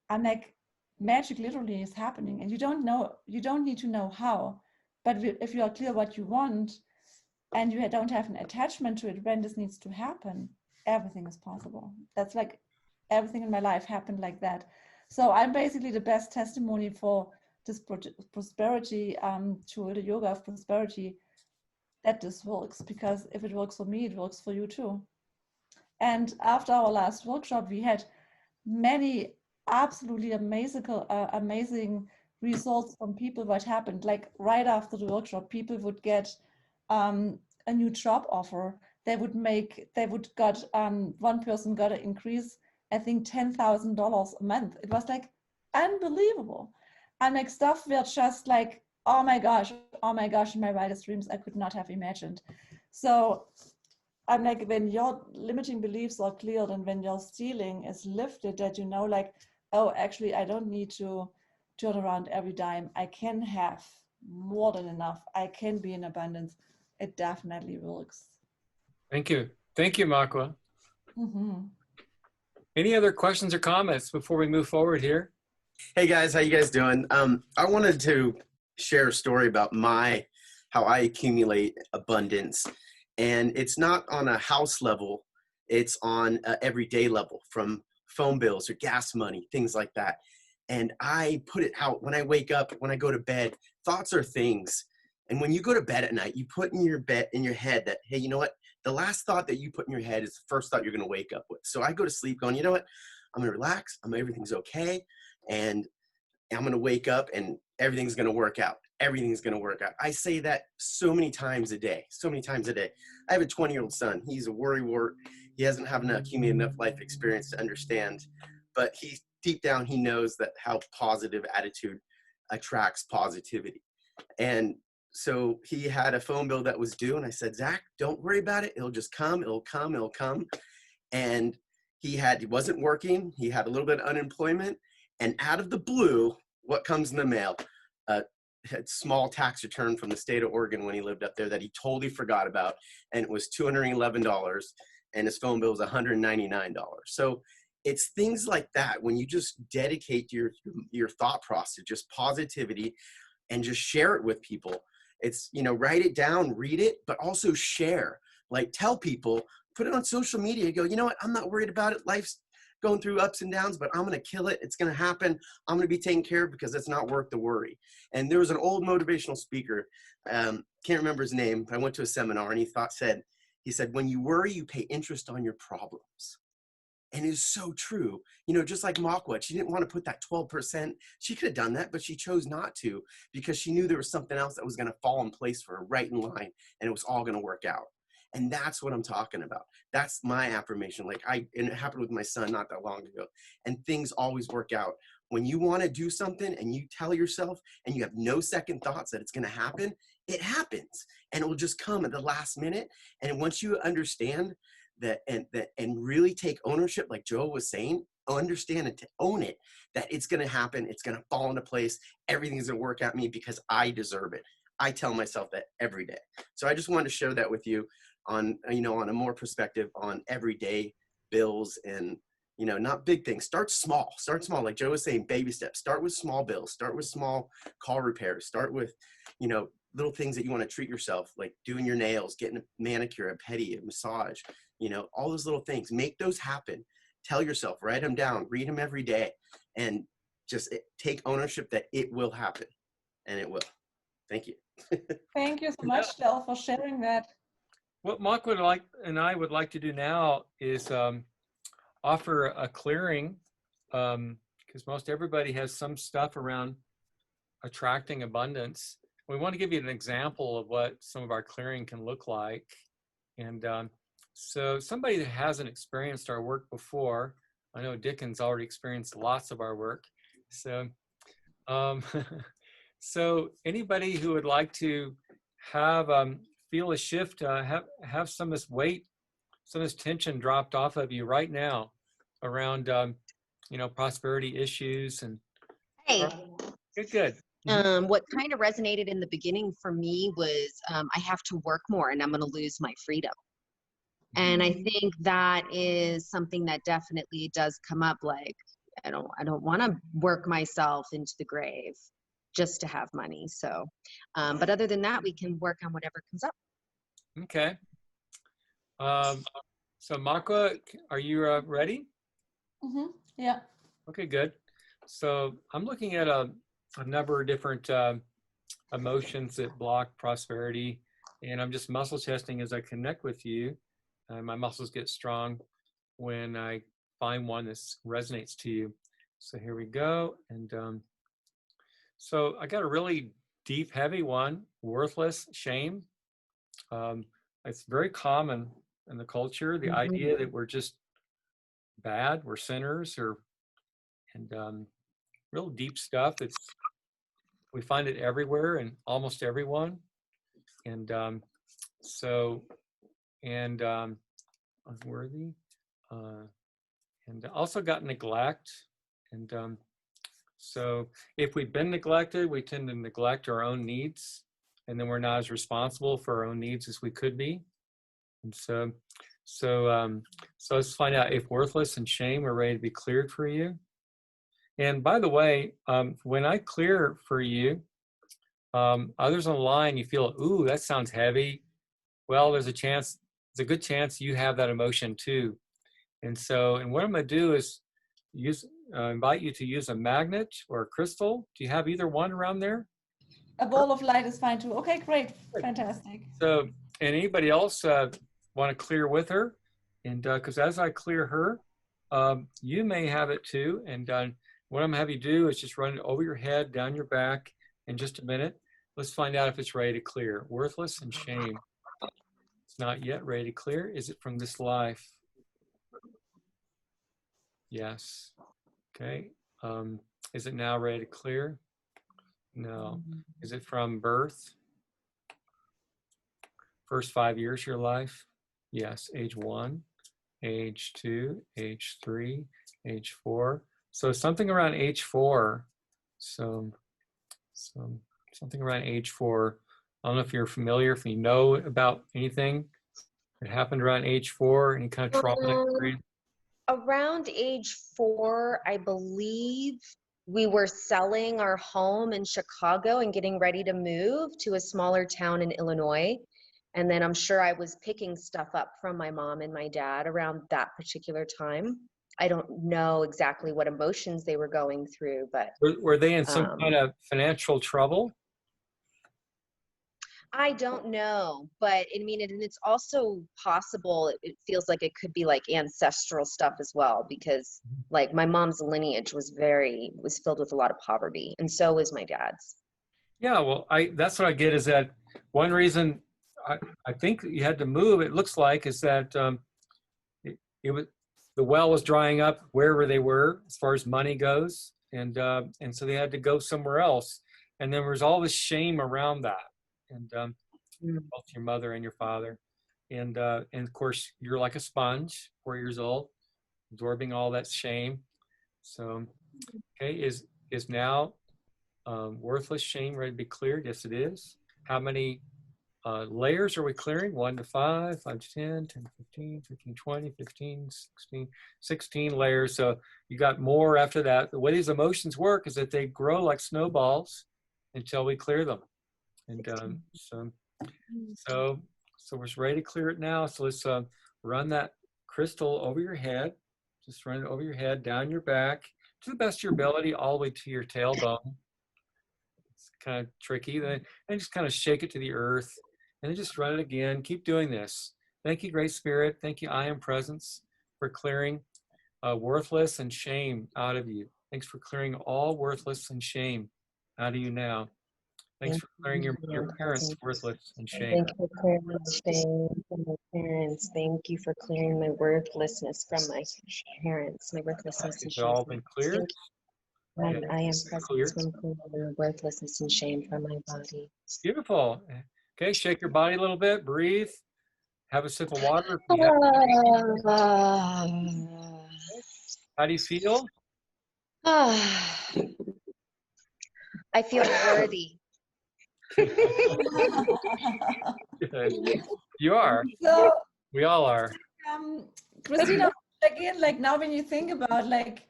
I'm like, magic literally is happening. And you don't need to know how, but if you are clear what you want and you don't have an attachment to it when this needs to happen, everything is possible. That's like everything in my life happened like that. So I'm basically the best testimony for this prosperity tool, the yoga of prosperity, that this works, because if it works for me, it works for you too. And after our last workshop, we had many absolutely amazing results from people. What happened, like right after the workshop, people would get a new job offer. One person got an increase, I think $10,000 a month. It was like unbelievable. And like stuff were just like, oh my gosh, in my wildest dreams, I could not have imagined. So I'm like, when your limiting beliefs are cleared and when your ceiling is lifted, that you know, like, oh, actually, I don't need to turn around every dime. I can have more than enough. I can be in abundance. It definitely works. Thank you. Thank you, Makwa. Mm-hmm. Any other questions or comments before we move forward here? Hey guys, how you guys doing? I wanted to share a story about how I accumulate abundance. And it's not on a house level, it's on a everyday level, from phone bills or gas money, things like that. And I put it out when I wake up, when I go to bed. Thoughts are things. And when you go to bed at night, you put in your head that, hey, you know what? The last thought that you put in your head is the first thought you're going to wake up with. So I go to sleep going, you know what? I'm going to relax. everything's okay. And I'm going to wake up and everything's going to work out. Everything's going to work out. I say that so many times a day. I have a 20-year-old son. He's a worrywart. He hasn't accumulated enough life experience to understand, but deep down, he knows that how positive attitude attracts positivity. And so he had a phone bill that was due, and I said, Zach, don't worry about it. It'll just come. It'll come. And he wasn't working. He had a little bit of unemployment. And out of the blue, what comes in the mail? A small tax return from the state of Oregon when he lived up there that he totally forgot about. And it was $211, and his phone bill was $199. So it's things like that. When you just dedicate your thought process, just positivity, and just share it with people. It's, write it down, read it, but also share. Like, tell people, put it on social media, go, you know what? I'm not worried about it. Life's going through ups and downs, but I'm going to kill it. It's going to happen. I'm going to be taken care of because it's not worth the worry. And there was an old motivational speaker, can't remember his name, but I went to a seminar and he said, when you worry, you pay interest on your problems. And it's so true. Just like Makwa, she didn't want to put that 12%. She could have done that, but she chose not to because she knew there was something else that was going to fall in place for her right in line, and it was all going to work out. And that's what I'm talking about. That's my affirmation. And it happened with my son not that long ago. And things always work out. When you want to do something and you tell yourself and you have no second thoughts that it's going to happen, it happens. And it will just come at the last minute. And once you understand that and really take ownership, like Joe was saying, understand and to own it, that it's going to happen. It's going to fall into place. Everything's going to work out me because I deserve it. I tell myself that every day. So I just wanted to share that with you on a more perspective on everyday bills and, not big things. Start small, like Joe was saying, baby steps. Start with small bills, start with small car repairs, start with, little things that you want to treat yourself, like doing your nails, getting a manicure, a pedi, a massage, all those little things. Make those happen. Tell yourself, write them down, read them every day, and just take ownership that it will happen, and it will. Thank you. Thank you so much, Del, for sharing that. What Mark would like and I would like to do now is offer a clearing, because most everybody has some stuff around attracting abundance. We want to give you an example of what some of our clearing can look like. And so somebody that hasn't experienced our work before, I know Dickens already experienced lots of our work. So, so anybody who would like to have feel a shift, have some of this weight, some of this tension dropped off of you right now around prosperity issues and Hey. Good. What kind of resonated in the beginning for me was I have to work more and I'm going to lose my freedom. And I think that is something that definitely does come up. Like, I don't want to work myself into the grave just to have money. So, but other than that, we can work on whatever comes up. Okay. So Makwa, are you ready? Yeah. Okay, good. So I'm looking at a number of different emotions that block prosperity, and I'm just muscle testing as I connect with you. My muscles get strong when I find one that resonates to you. So here we go. And so I got a really deep, heavy one, worthless, shame. It's very common in the culture, the idea that we're just bad, we're sinners, and real deep stuff. We find it everywhere and almost everyone. And unworthy, and also got neglect. And so if we've been neglected, we tend to neglect our own needs, and then we're not as responsible for our own needs as we could be. And so let's find out if worthless and shame are ready to be cleared for you. And by the way, when I clear for you, others on the line, you feel, ooh, that sounds heavy. Well, there's a good chance you have that emotion too. And what I'm going to do is invite you to use a magnet or a crystal. Do you have either one around there? A ball of light is fine too. Okay, great. Fantastic. So, and anybody else want to clear with her? And because as I clear her, you may have it too. And what I'm going to have you do is just run it over your head, down your back in just a minute. Let's find out if it's ready to clear. Worthless and shame. It's not yet ready to clear. Is it from this life? Yes. Okay. Is it now ready to clear? No. Is it from birth? First 5 years of your life? Yes. Age 1, age 2, age 3, age 4. So something around age 4. So something around age 4. I don't know if you're familiar, if you know about anything that happened around age 4, any kind of trauma period. Around age 4, I believe we were selling our home in Chicago and getting ready to move to a smaller town in Illinois. And then I'm sure I was picking stuff up from my mom and my dad around that particular time. I don't know exactly what emotions they were going through, but Were they in some kind of financial trouble? I don't know, but I mean, and it's also possible, it feels like it could be like ancestral stuff as well, because like my mom's lineage was filled with a lot of poverty, and so was my dad's. Yeah, well, that's what I get is that one reason I think you had to move, it looks like, is that it was, the well was drying up wherever they were as far as money goes, and so they had to go somewhere else, and there was all this shame around that. And both your mother and your father, and of course you're like a sponge, 4 years old, absorbing all that shame. So, okay, is now worthless shame ready to be cleared? Yes, it is. How many layers are we clearing? 1 to 5, 5 to 10, 10 to 15, 15, 20, 15, 16, 16 layers. So you got more after that. The way these emotions work is that they grow like snowballs until we clear them. And so we're ready to clear it now. So let's run that crystal over your head. Just run it over your head, down your back, to the best of your ability, all the way to your tailbone. It's kind of tricky. Then and just kind of shake it to the earth, and then just run it again. Keep doing this. Thank you, Great Spirit. Thank you, I Am Presence, for clearing worthless and shame out of you. Thanks for clearing all worthless and shame out of you now. Thanks for clearing your parents' worthless and shame. Thank you for clearing my shame from my parents. Thank you for clearing my worthlessness from my parents, my worthlessness and It's shame. all been cleared. And I am Cleared. present from clearing worthlessness and shame from my body. Beautiful. Okay, shake your body a little bit. Breathe. Have a sip of water. How do you feel? I feel worthy. Good. You are. So, We all are. Christina, again, like now when you think about like,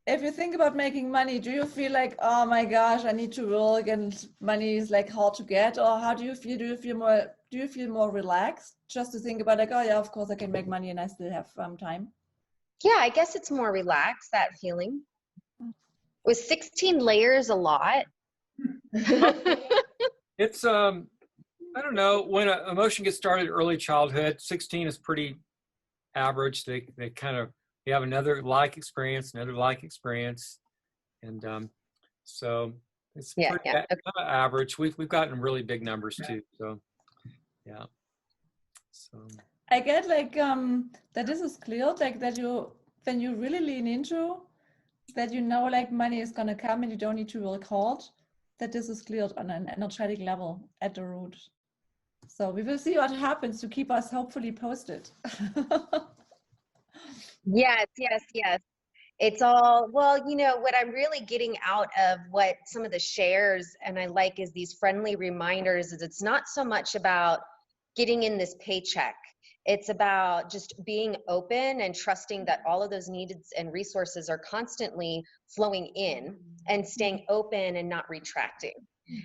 if you think about making money, do you feel like, oh my gosh, I need to work and money is like hard to get? Or how do you feel? Do you feel more relaxed just to think about like, oh yeah, of course I can make money and I still have time? Yeah, I guess it's more relaxed, that feeling. Was 16 layers a lot? It's I don't know, when an emotion gets started early childhood, 16 is pretty average. They kind of, you have another like experience, and so it's Yeah, pretty yeah. kind of average. We've gotten really big numbers too, so yeah. So I get like that this is clear, like that you when you really lean into that, you know, like money is gonna come and you don't need to work hard, that this is cleared on an energetic level at the root. So we will see what happens to keep us hopefully posted. Yes, yes, yes. It's all, well, you know, what I'm really getting out of what some of the shares, and I like, is these friendly reminders, is it's not so much about getting in this paycheck. It's about just being open and trusting that all of those needs and resources are constantly flowing in, and staying open and not retracting.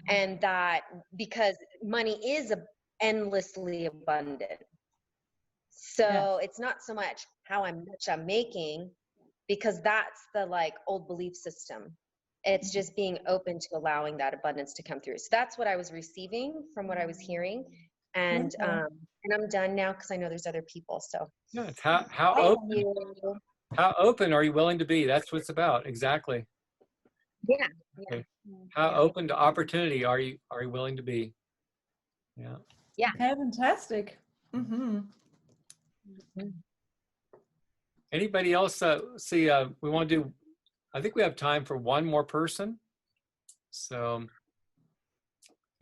And that, because money is endlessly abundant. So Yeah. it's not so much how much I'm making, because that's the like old belief system. It's just being open to allowing that abundance to come through. So that's what I was receiving from what I was hearing. And Beautiful. and I'm done now because I know there's other people. So yeah, it's Oh, thank you. how open are you willing to be? That's what it's about. Exactly. Yeah. Okay. How open to opportunity are you willing to be? Yeah. Yeah. okay, fantastic. Mm-hmm. Anybody else see we want to do, I think we have time for one more person. So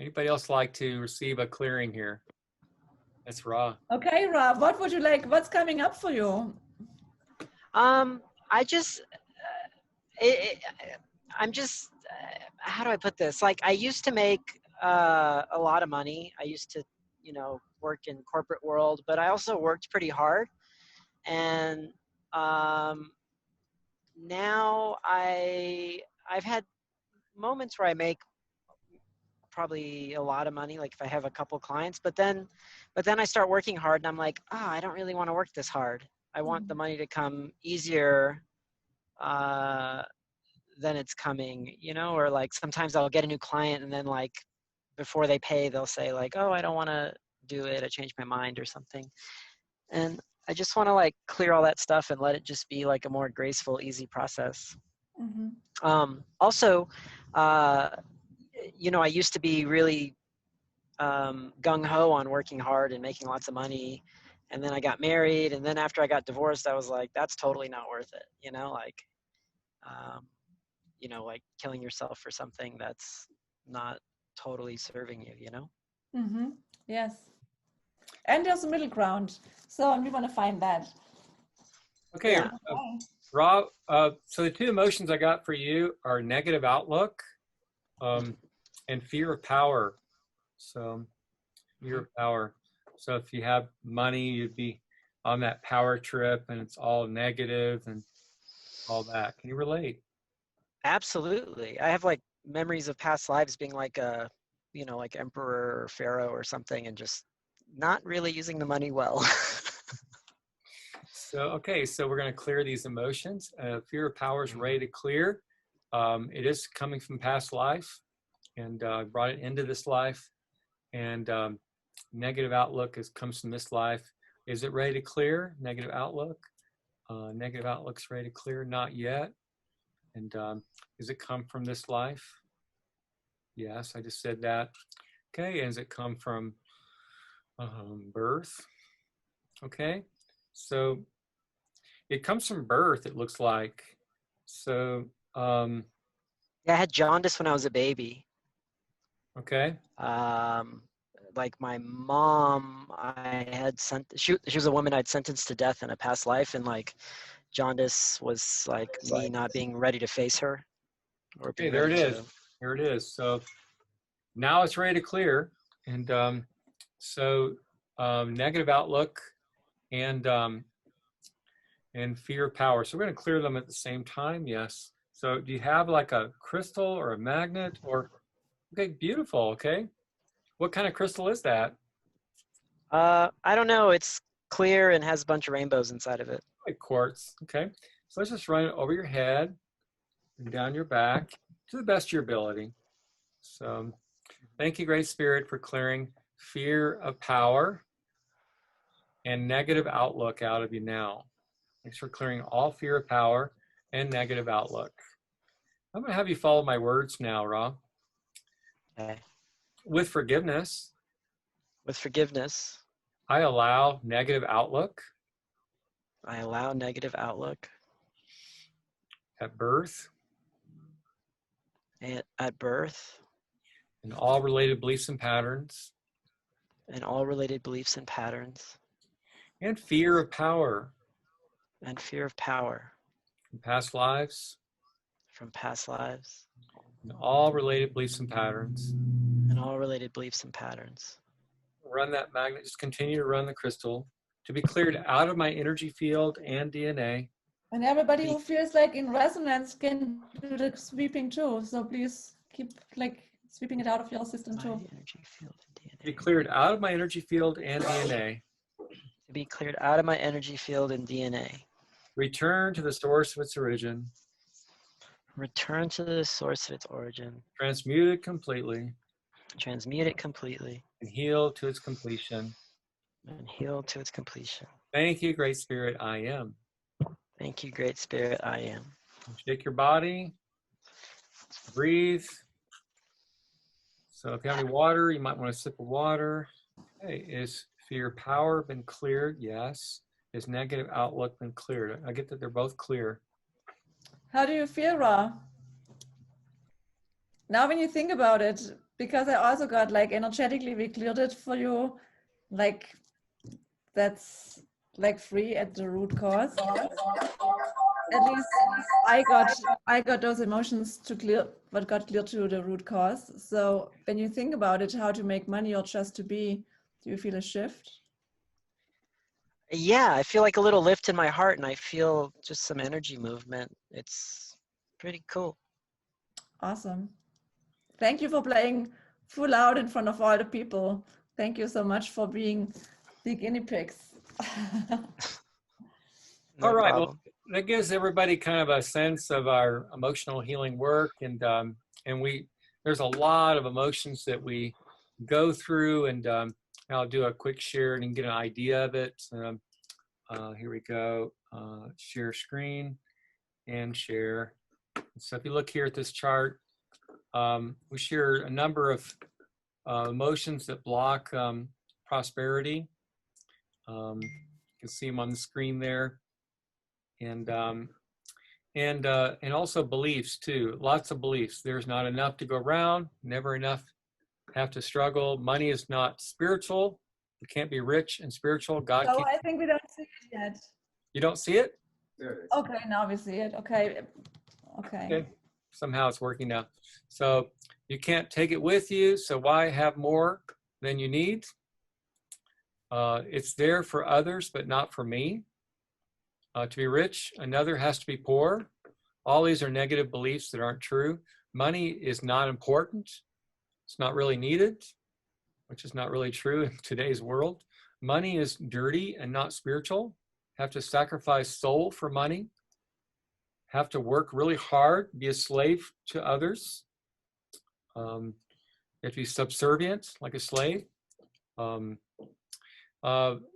anybody else like to receive a clearing here? That's Ra. Okay, Rob, what would you like? What's coming up for you? I just, I'm just, how do I put this? Like, I used to make a lot of money. I used to, you know, work in corporate world, but I also worked pretty hard. And now I've had moments where I make probably a lot of money, like if I have a couple clients, but then I start working hard and I'm like, I don't really want to work this hard. I want the money to come easier than it's coming, you know, or like sometimes I'll get a new client and then like before they pay, they'll say like, oh, I don't want to do it. I changed my mind or something. And I just want to like clear all that stuff and let it just be like a more graceful, easy process. Mm-hmm. Also, you know, I used to be really gung-ho on working hard and making lots of money. And then I got married. And then after I got divorced, I was like, that's totally not worth it. You know, like, you know, like killing yourself for something that's not totally serving you, you know? Mm-hmm. Yes. And there's a middle ground. So we want to find that. Okay, Yeah. Rob, so the two emotions I got for you are negative outlook and fear of power. So fear of power. So if you have money, you'd be on that power trip and it's all negative and all that. Can you relate? Absolutely. I have like memories of past lives being like a, you know, like emperor or pharaoh or something and just not really using the money well. So, okay, so we're going to clear these emotions. Fear of power is ready to clear. It is coming from past life and brought it into this life. And negative outlook comes from this life. Is it ready to clear? Negative outlook. Negative outlook's ready to clear. Not yet. And does it come from this life? Yes, I just said that. Okay, and does it come from birth? Okay, so it comes from birth, it looks like. So, Yeah, I had jaundice when I was a baby. okay. Like my mom, I had she was a woman I'd sentenced to death in a past life, and like jaundice was like me not being ready to face her. Or Okay, there it is. Here it is. So now it's ready to clear. And negative outlook and fear of power. So we're going to clear them at the same time. Yes. So do you have like a crystal or a magnet or, okay, beautiful. Okay. What kind of crystal is that? I don't know. It's clear and has a bunch of rainbows inside of it. Like quartz. Okay. So let's just run it over your head and down your back to the best of your ability. So thank you, Great Spirit, for clearing fear of power and negative outlook out of you now. Thanks for clearing all fear of power and negative outlook. I'm going to have you follow my words now, Ra. Okay. With forgiveness, With forgiveness, I allow negative outlook I allow negative outlook at birth at birth and all related beliefs and patterns and all related beliefs and patterns and fear of power and fear of power from past lives from past lives and all related beliefs and patterns. and all related beliefs and patterns. Run that magnet, just continue to run the crystal to be cleared out of my energy field and DNA. And everybody who feels like in resonance can do the sweeping too. So please keep like sweeping it out of your system My too. energy field and To be DNA. cleared out of my energy field and DNA. To be cleared out of my energy field and DNA. Return to the source of its origin. Return to the source of its origin. Transmute it completely Transmute it completely and heal to its completion. and heal to its completion. Thank you, Great Spirit, I am. Thank you, Great Spirit, I am. Shake your body. Breathe. So if you have any water, you might want a sip of water. Okay, is fear power been cleared? Yes. Is negative outlook been cleared? I get that they're both clear. How do you feel, Ra? Now when you think about it, because I also got like energetically we cleared it for you, like that's like free at the root cause. At least I got those emotions to clear what got cleared to the root cause. So when you think about it, how to make money or just to be, do you feel a shift? Yeah, I feel like a little lift in my heart and I feel just some energy movement. It's pretty cool. Awesome. Thank you for playing full out in front of all the people. Thank you so much for being the guinea pigs. No All right. problem. Well, that gives everybody kind of a sense of our emotional healing work, and there's a lot of emotions that we go through, and I'll do a quick share and get an idea of it. Here we go. Share screen and share. So if you look here at this chart, we share a number of emotions that block prosperity. You can see them on the screen there. And also beliefs too. Lots of beliefs. There's not enough to go around. Never enough. Have to struggle. Money is not spiritual. You can't be rich and spiritual. God So can't. I think we don't see it yet. You don't see it? Okay, now we see it. Okay. Okay. Somehow it's working now. So you can't take it with you. So why have more than you need? It's there for others, but not for me. To be rich, another has to be poor. All these are negative beliefs that aren't true. Money is not important. It's not really needed, which is not really true in today's world. Money is dirty and not spiritual. Have to sacrifice soul for money. Have to work really hard, be a slave to others. You have to be subservient like a slave.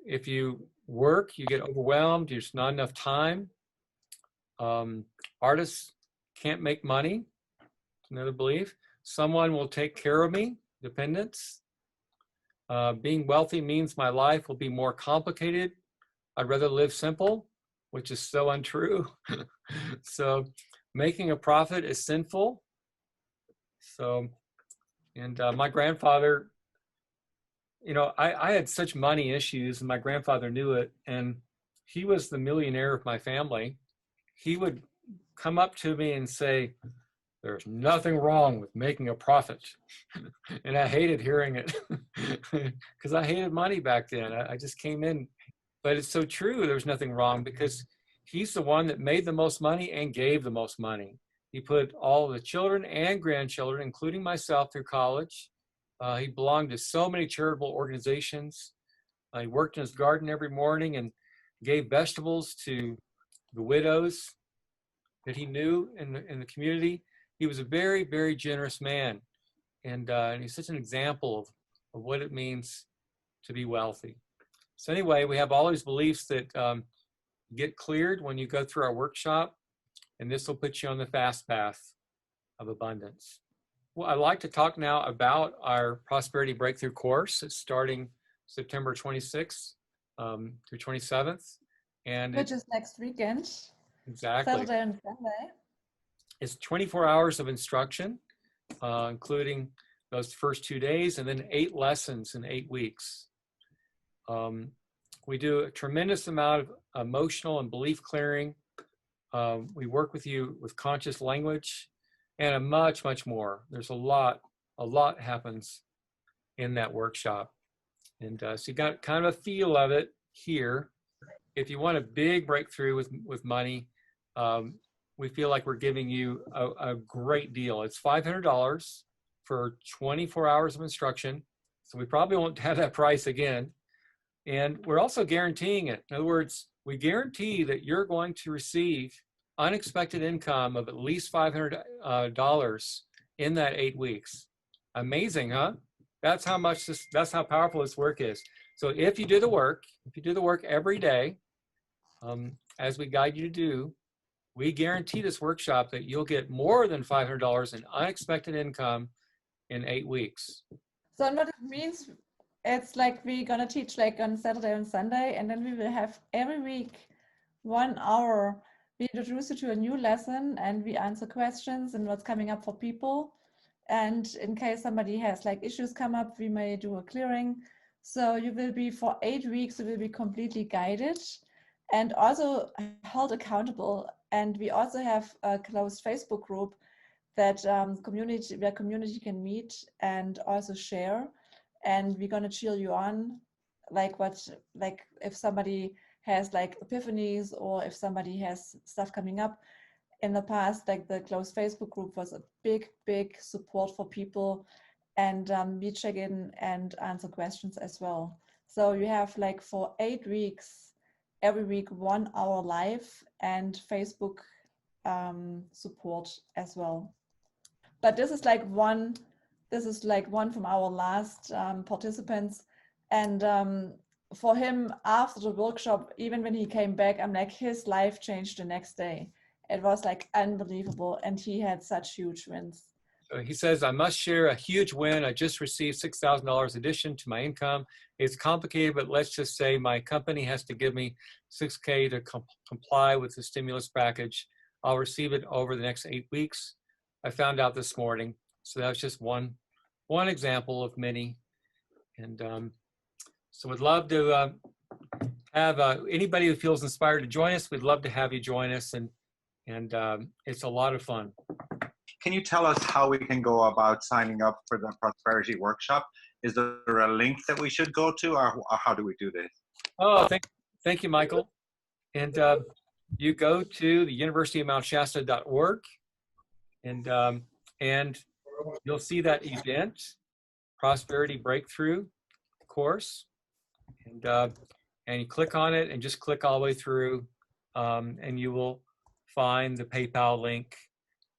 If you work, you get overwhelmed, there's not enough time. Artists can't make money, another belief. Someone will take care of me, dependence. Being wealthy means my life will be more complicated. I'd rather live simple, which is so untrue. So making a profit is sinful. So, and my grandfather, you know, I had such money issues and my grandfather knew it, and he was the millionaire of my family. He would come up to me and say, there's nothing wrong with making a profit. And I hated hearing it because I hated money back then. I just came in, but it's so true. There's nothing wrong because he's the one that made the most money and gave the most money. He put all the children and grandchildren, including myself, through college. He belonged to so many charitable organizations. He worked in his garden every morning and gave vegetables to the widows that he knew in the community. He was a very, very generous man. And he's such an example of what it means to be wealthy. So anyway, we have all these beliefs that get cleared when you go through our workshop, and this will put you on the fast path of abundance. Well, I'd like to talk now about our Prosperity Breakthrough course. It's starting September 26th through 27th. And Which is next weekend, exactly. Saturday and Sunday. It's 24 hours of instruction, including those first 2 days, and then 8 lessons in 8 weeks. We do a tremendous amount of emotional and belief clearing. We work with you with conscious language and much, much more. There's a lot happens in that workshop. And so you got kind of a feel of it here. If you want a big breakthrough with money, we feel like we're giving you a great deal. It's $500 for 24 hours of instruction. So we probably won't have that price again. And we're also guaranteeing it. In other words, we guarantee that you're going to receive unexpected income of at least $500 in that 8 weeks. Amazing, huh? That's how powerful this work is. So if you do the work every day, as we guide you to do, we guarantee this workshop that you'll get more than $500 in unexpected income in 8 weeks. So what it means, it's like we're gonna teach like on Saturday and Sunday, and then we will have every week 1 hour. We introduce you to a new lesson and we answer questions and what's coming up for people. And in case somebody has like issues come up, we may do a clearing. So you will be for 8 weeks, you will be completely guided and also held accountable. And we also have a closed Facebook group that where community can meet and also share. And we're gonna cheer you on, like if somebody has like epiphanies or if somebody has stuff coming up. In the past, like the closed Facebook group was a big support for people, and we check in and answer questions as well. So you have like for 8 weeks, every week 1 hour live and Facebook support as well. But this is like one from our last participants, and for him after the workshop, even when he came back, I'm like, his life changed the next day. It was like unbelievable, and he had such huge wins. So he says, I must share a huge win. I just received $6,000 addition to my income. It's complicated, but let's just say my company has to give me $6K to comply with the stimulus package. I'll receive it over the next 8 weeks. I found out this morning. So that's just one example of many. And so we'd love to have anybody who feels inspired to join us. We'd love to have you join us. And it's a lot of fun. Can you tell us how we can go about signing up for the Prosperity Workshop? Is there a link that we should go to, or how do we do this? Oh, thank you, Michael. And you go to the universityofmountshasta.org, and you'll see that event, Prosperity Breakthrough course, and you click on it and just click all the way through, and you will find the PayPal link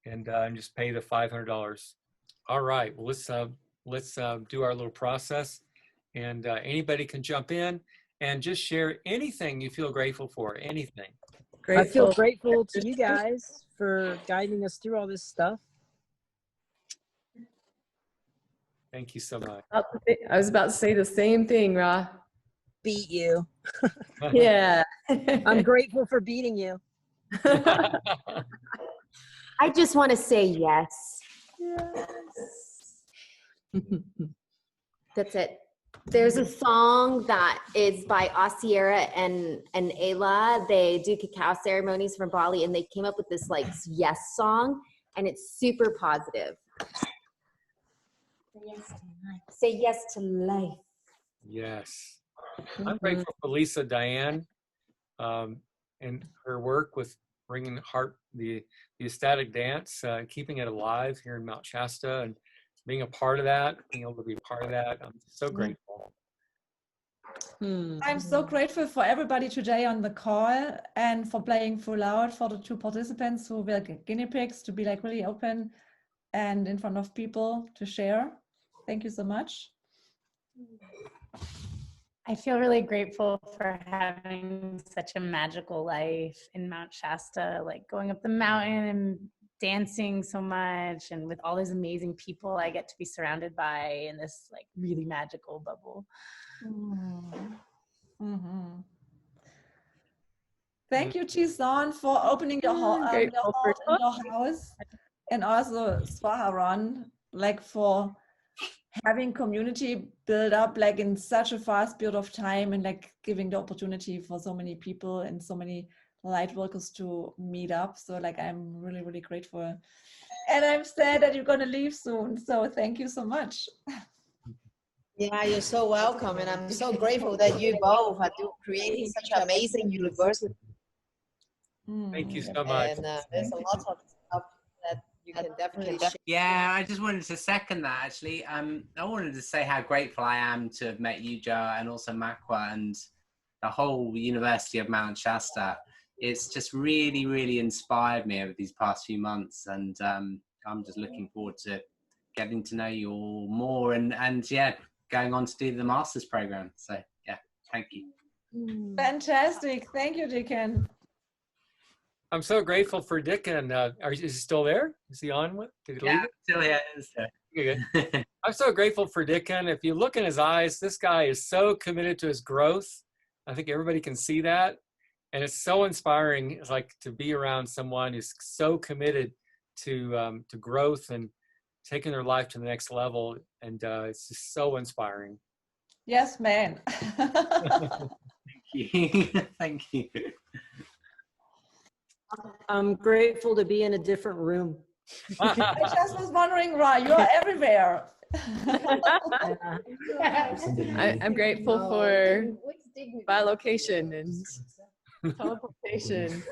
and just pay the $500. All right, well, let's do our little process, and anybody can jump in and just share anything you feel grateful for, anything. I feel grateful to you guys for guiding us through all this stuff. Thank you so much. I was about to say the same thing, Ra. Beat you. Yeah. I'm grateful for beating you. I just want to say yes. That's it. There's a song that is by Osieera and Ayla. They do cacao ceremonies from Bali, and they came up with this like yes song. and it's super positive. Say yes to life. Yes. I'm grateful for Lisa Diane and her work with bringing the ecstatic dance, keeping it alive here in Mount Shasta, and being a part of that, being able to be a part of that. I'm so grateful. I'm so grateful for everybody today on the call and for playing full out, for the 2 participants who were guinea pigs, to be like really open and in front of people to share. Thank you so much. I feel really grateful for having such a magical life in Mount Shasta, like going up the mountain and dancing so much, and with all these amazing people I get to be surrounded by in this like really magical bubble. Thank you, Chison, for opening your, your Grateful for heart and your house, and also Swaharan, like for having community build up like in such a fast period of time, and like giving the opportunity for so many people and so many light workers to meet up. So like I'm really, really grateful. And I'm sad that you're going to leave soon. So thank you so much. Yeah, you're so welcome. And I'm so grateful that you both are creating such an amazing university. Thank you so much. And there's a lot of stuff that you can definitely share. Yeah, I just wanted to second that actually. I wanted to say how grateful I am to have met you, Joe, and also Makwa and the whole University of Mount Shasta. It's just really, really inspired me over these past few months, and I'm just looking forward to getting to know you all more and yeah, going on to do the master's program. So yeah, thank you. Fantastic. Thank you, Dickon. I'm so grateful for Dickon. Is he still there? Is he on? Did he leave? Still here. Okay. I'm so grateful for Dickon. If you look in his eyes, this guy is so committed to his growth. I think everybody can see that. And it's so inspiring. It's like to be around someone who's so committed to growth and taking their life to the next level. And it's just so inspiring. Yes, man. Thank you. Thank you. I'm grateful to be in a different room. I just was wondering, Ra, you are everywhere. I'm grateful for bilocation and teleportation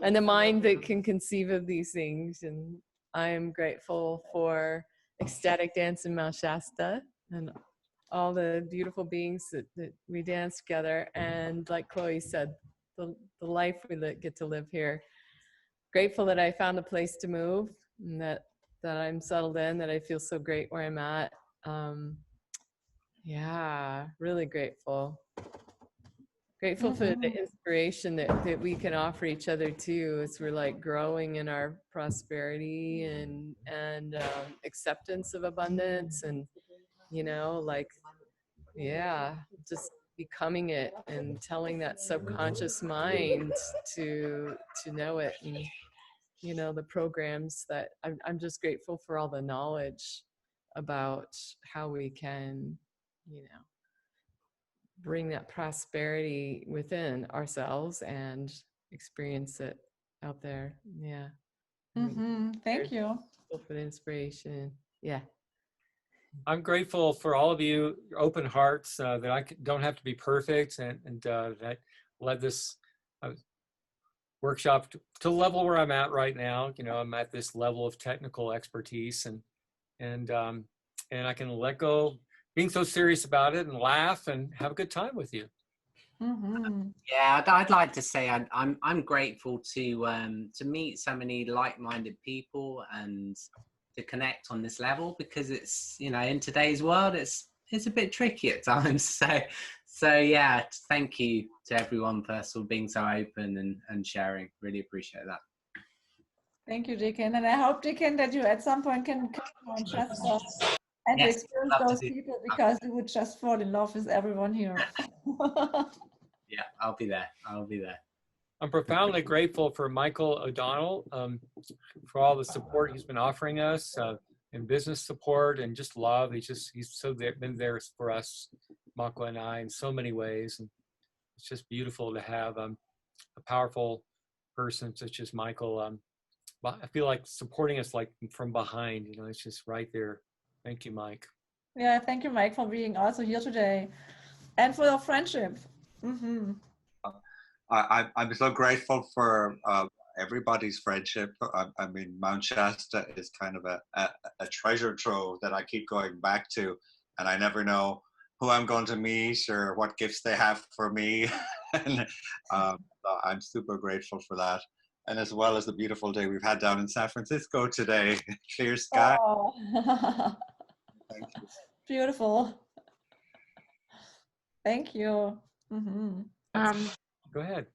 and the mind that can conceive of these things. And I'm grateful for ecstatic dance in Mount Shasta and all the beautiful beings that we dance together. And like Chloe said, the life we get to live here. Grateful that I found a place to move and that I'm settled in, that I feel so great where I'm at. Yeah, really grateful. Grateful for the inspiration that we can offer each other too, as we're like growing in our prosperity and acceptance of abundance, and like, yeah, just becoming it and telling that subconscious mind to know it, and the programs that I'm just grateful for all the knowledge about how we can bring that prosperity within ourselves and experience it out there. Yeah. Thank you for the inspiration. Yeah. I'm grateful for all of you, your open hearts, that I don't have to be perfect, and that led this workshop to the level where I'm at right now. I'm at this level of technical expertise, and I can let go being so serious about it and laugh and have a good time with you. Yeah, I'd like to say I'm grateful to meet so many like-minded people and to connect on this level, because it's in today's world it's a bit tricky at times. So yeah, thank you to everyone for being so open and sharing. Really appreciate that. Thank you, Dickon. And I hope, Dickon, that you at some point can come on Shasta and Yes, experience love to those do people, because you would just fall in love with everyone here. Yeah, I'll be there. I'm profoundly grateful for Michael O'Donnell for all the support he's been offering us, and business support and just love. He's been there for us, Makwa and I, in so many ways. And it's just beautiful to have a powerful person such as Michael I feel like supporting us like from behind, you know, it's just right there. Thank you, Mike. Yeah, thank you, Mike, for being also here today and for your friendship. Mm-hmm. I'm so grateful for everybody's friendship. I mean, Mount Shasta is kind of a treasure trove that I keep going back to, and I never know who I'm going to meet or what gifts they have for me. And I'm super grateful for that. And as well as the beautiful day we've had down in San Francisco today, clear sky. Oh. Thank you. Beautiful. Thank you. Mm-hmm. Go ahead.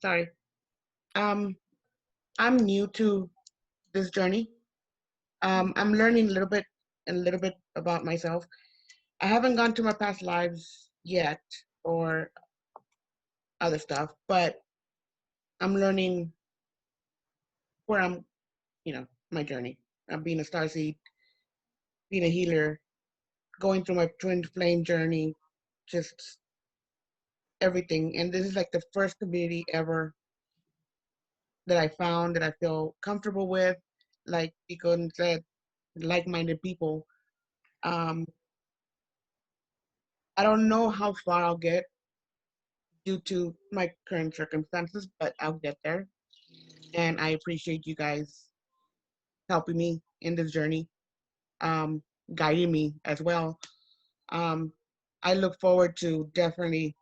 Sorry. I'm new to this journey. I'm learning a little bit about myself. I haven't gone to my past lives yet or other stuff, but I'm learning where I'm, my journey. I'm being a starseed, being a healer, going through my twin flame journey, just everything. And this is like the first community ever that I found that I feel comfortable with, like Deacon said, like-minded people. I don't know how far I'll get due to my current circumstances, but I'll get there. And I appreciate you guys helping me in this journey, guiding me as well. I look forward to definitely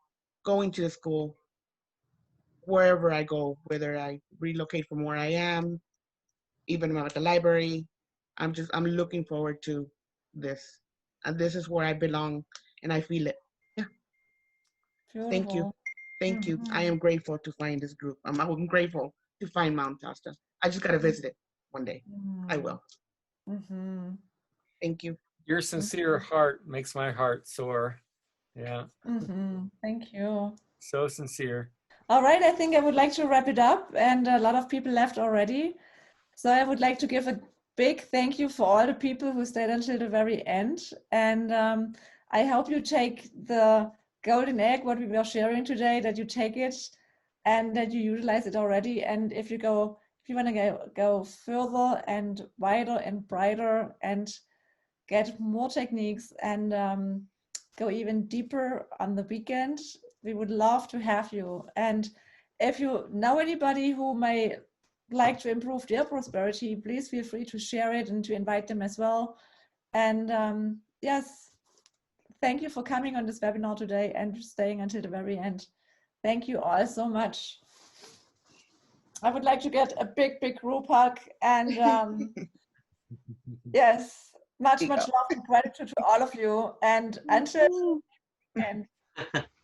going to the school wherever I go, whether I relocate from where I am, even at the library. I'm looking forward to this. And this is where I belong and I feel it. Yeah. Thank you. Beautiful. Thank you. I am grateful to find this group. I'm grateful to find Mount Shasta. I just got to visit it one day. I will. Mm-hmm. Thank you. Your sincere heart makes my heart soar. Yeah. Mm-hmm. Thank you. So sincere. All right, I think I would like to wrap it up, and a lot of people left already. So I would like to give a big thank you for all the people who stayed until the very end. And I hope you take the golden egg, what we were sharing today, that you take it and that you utilize it already. And if you want to go further and wider and brighter and get more techniques and go even deeper on the weekend, we would love to have you. And if you know anybody who may like to improve their prosperity, please feel free to share it and to invite them as well. And yes, thank you for coming on this webinar today and staying until the very end. Thank you all so much. I would like to get a big, big group hug and yes, much love and gratitude to all of you. And until and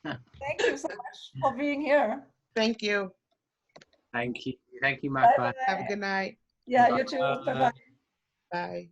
thank you so much for being here. Thank you. Thank you. Thank you, Makwa. Have a good night. Yeah, you too. Bye-bye. Bye.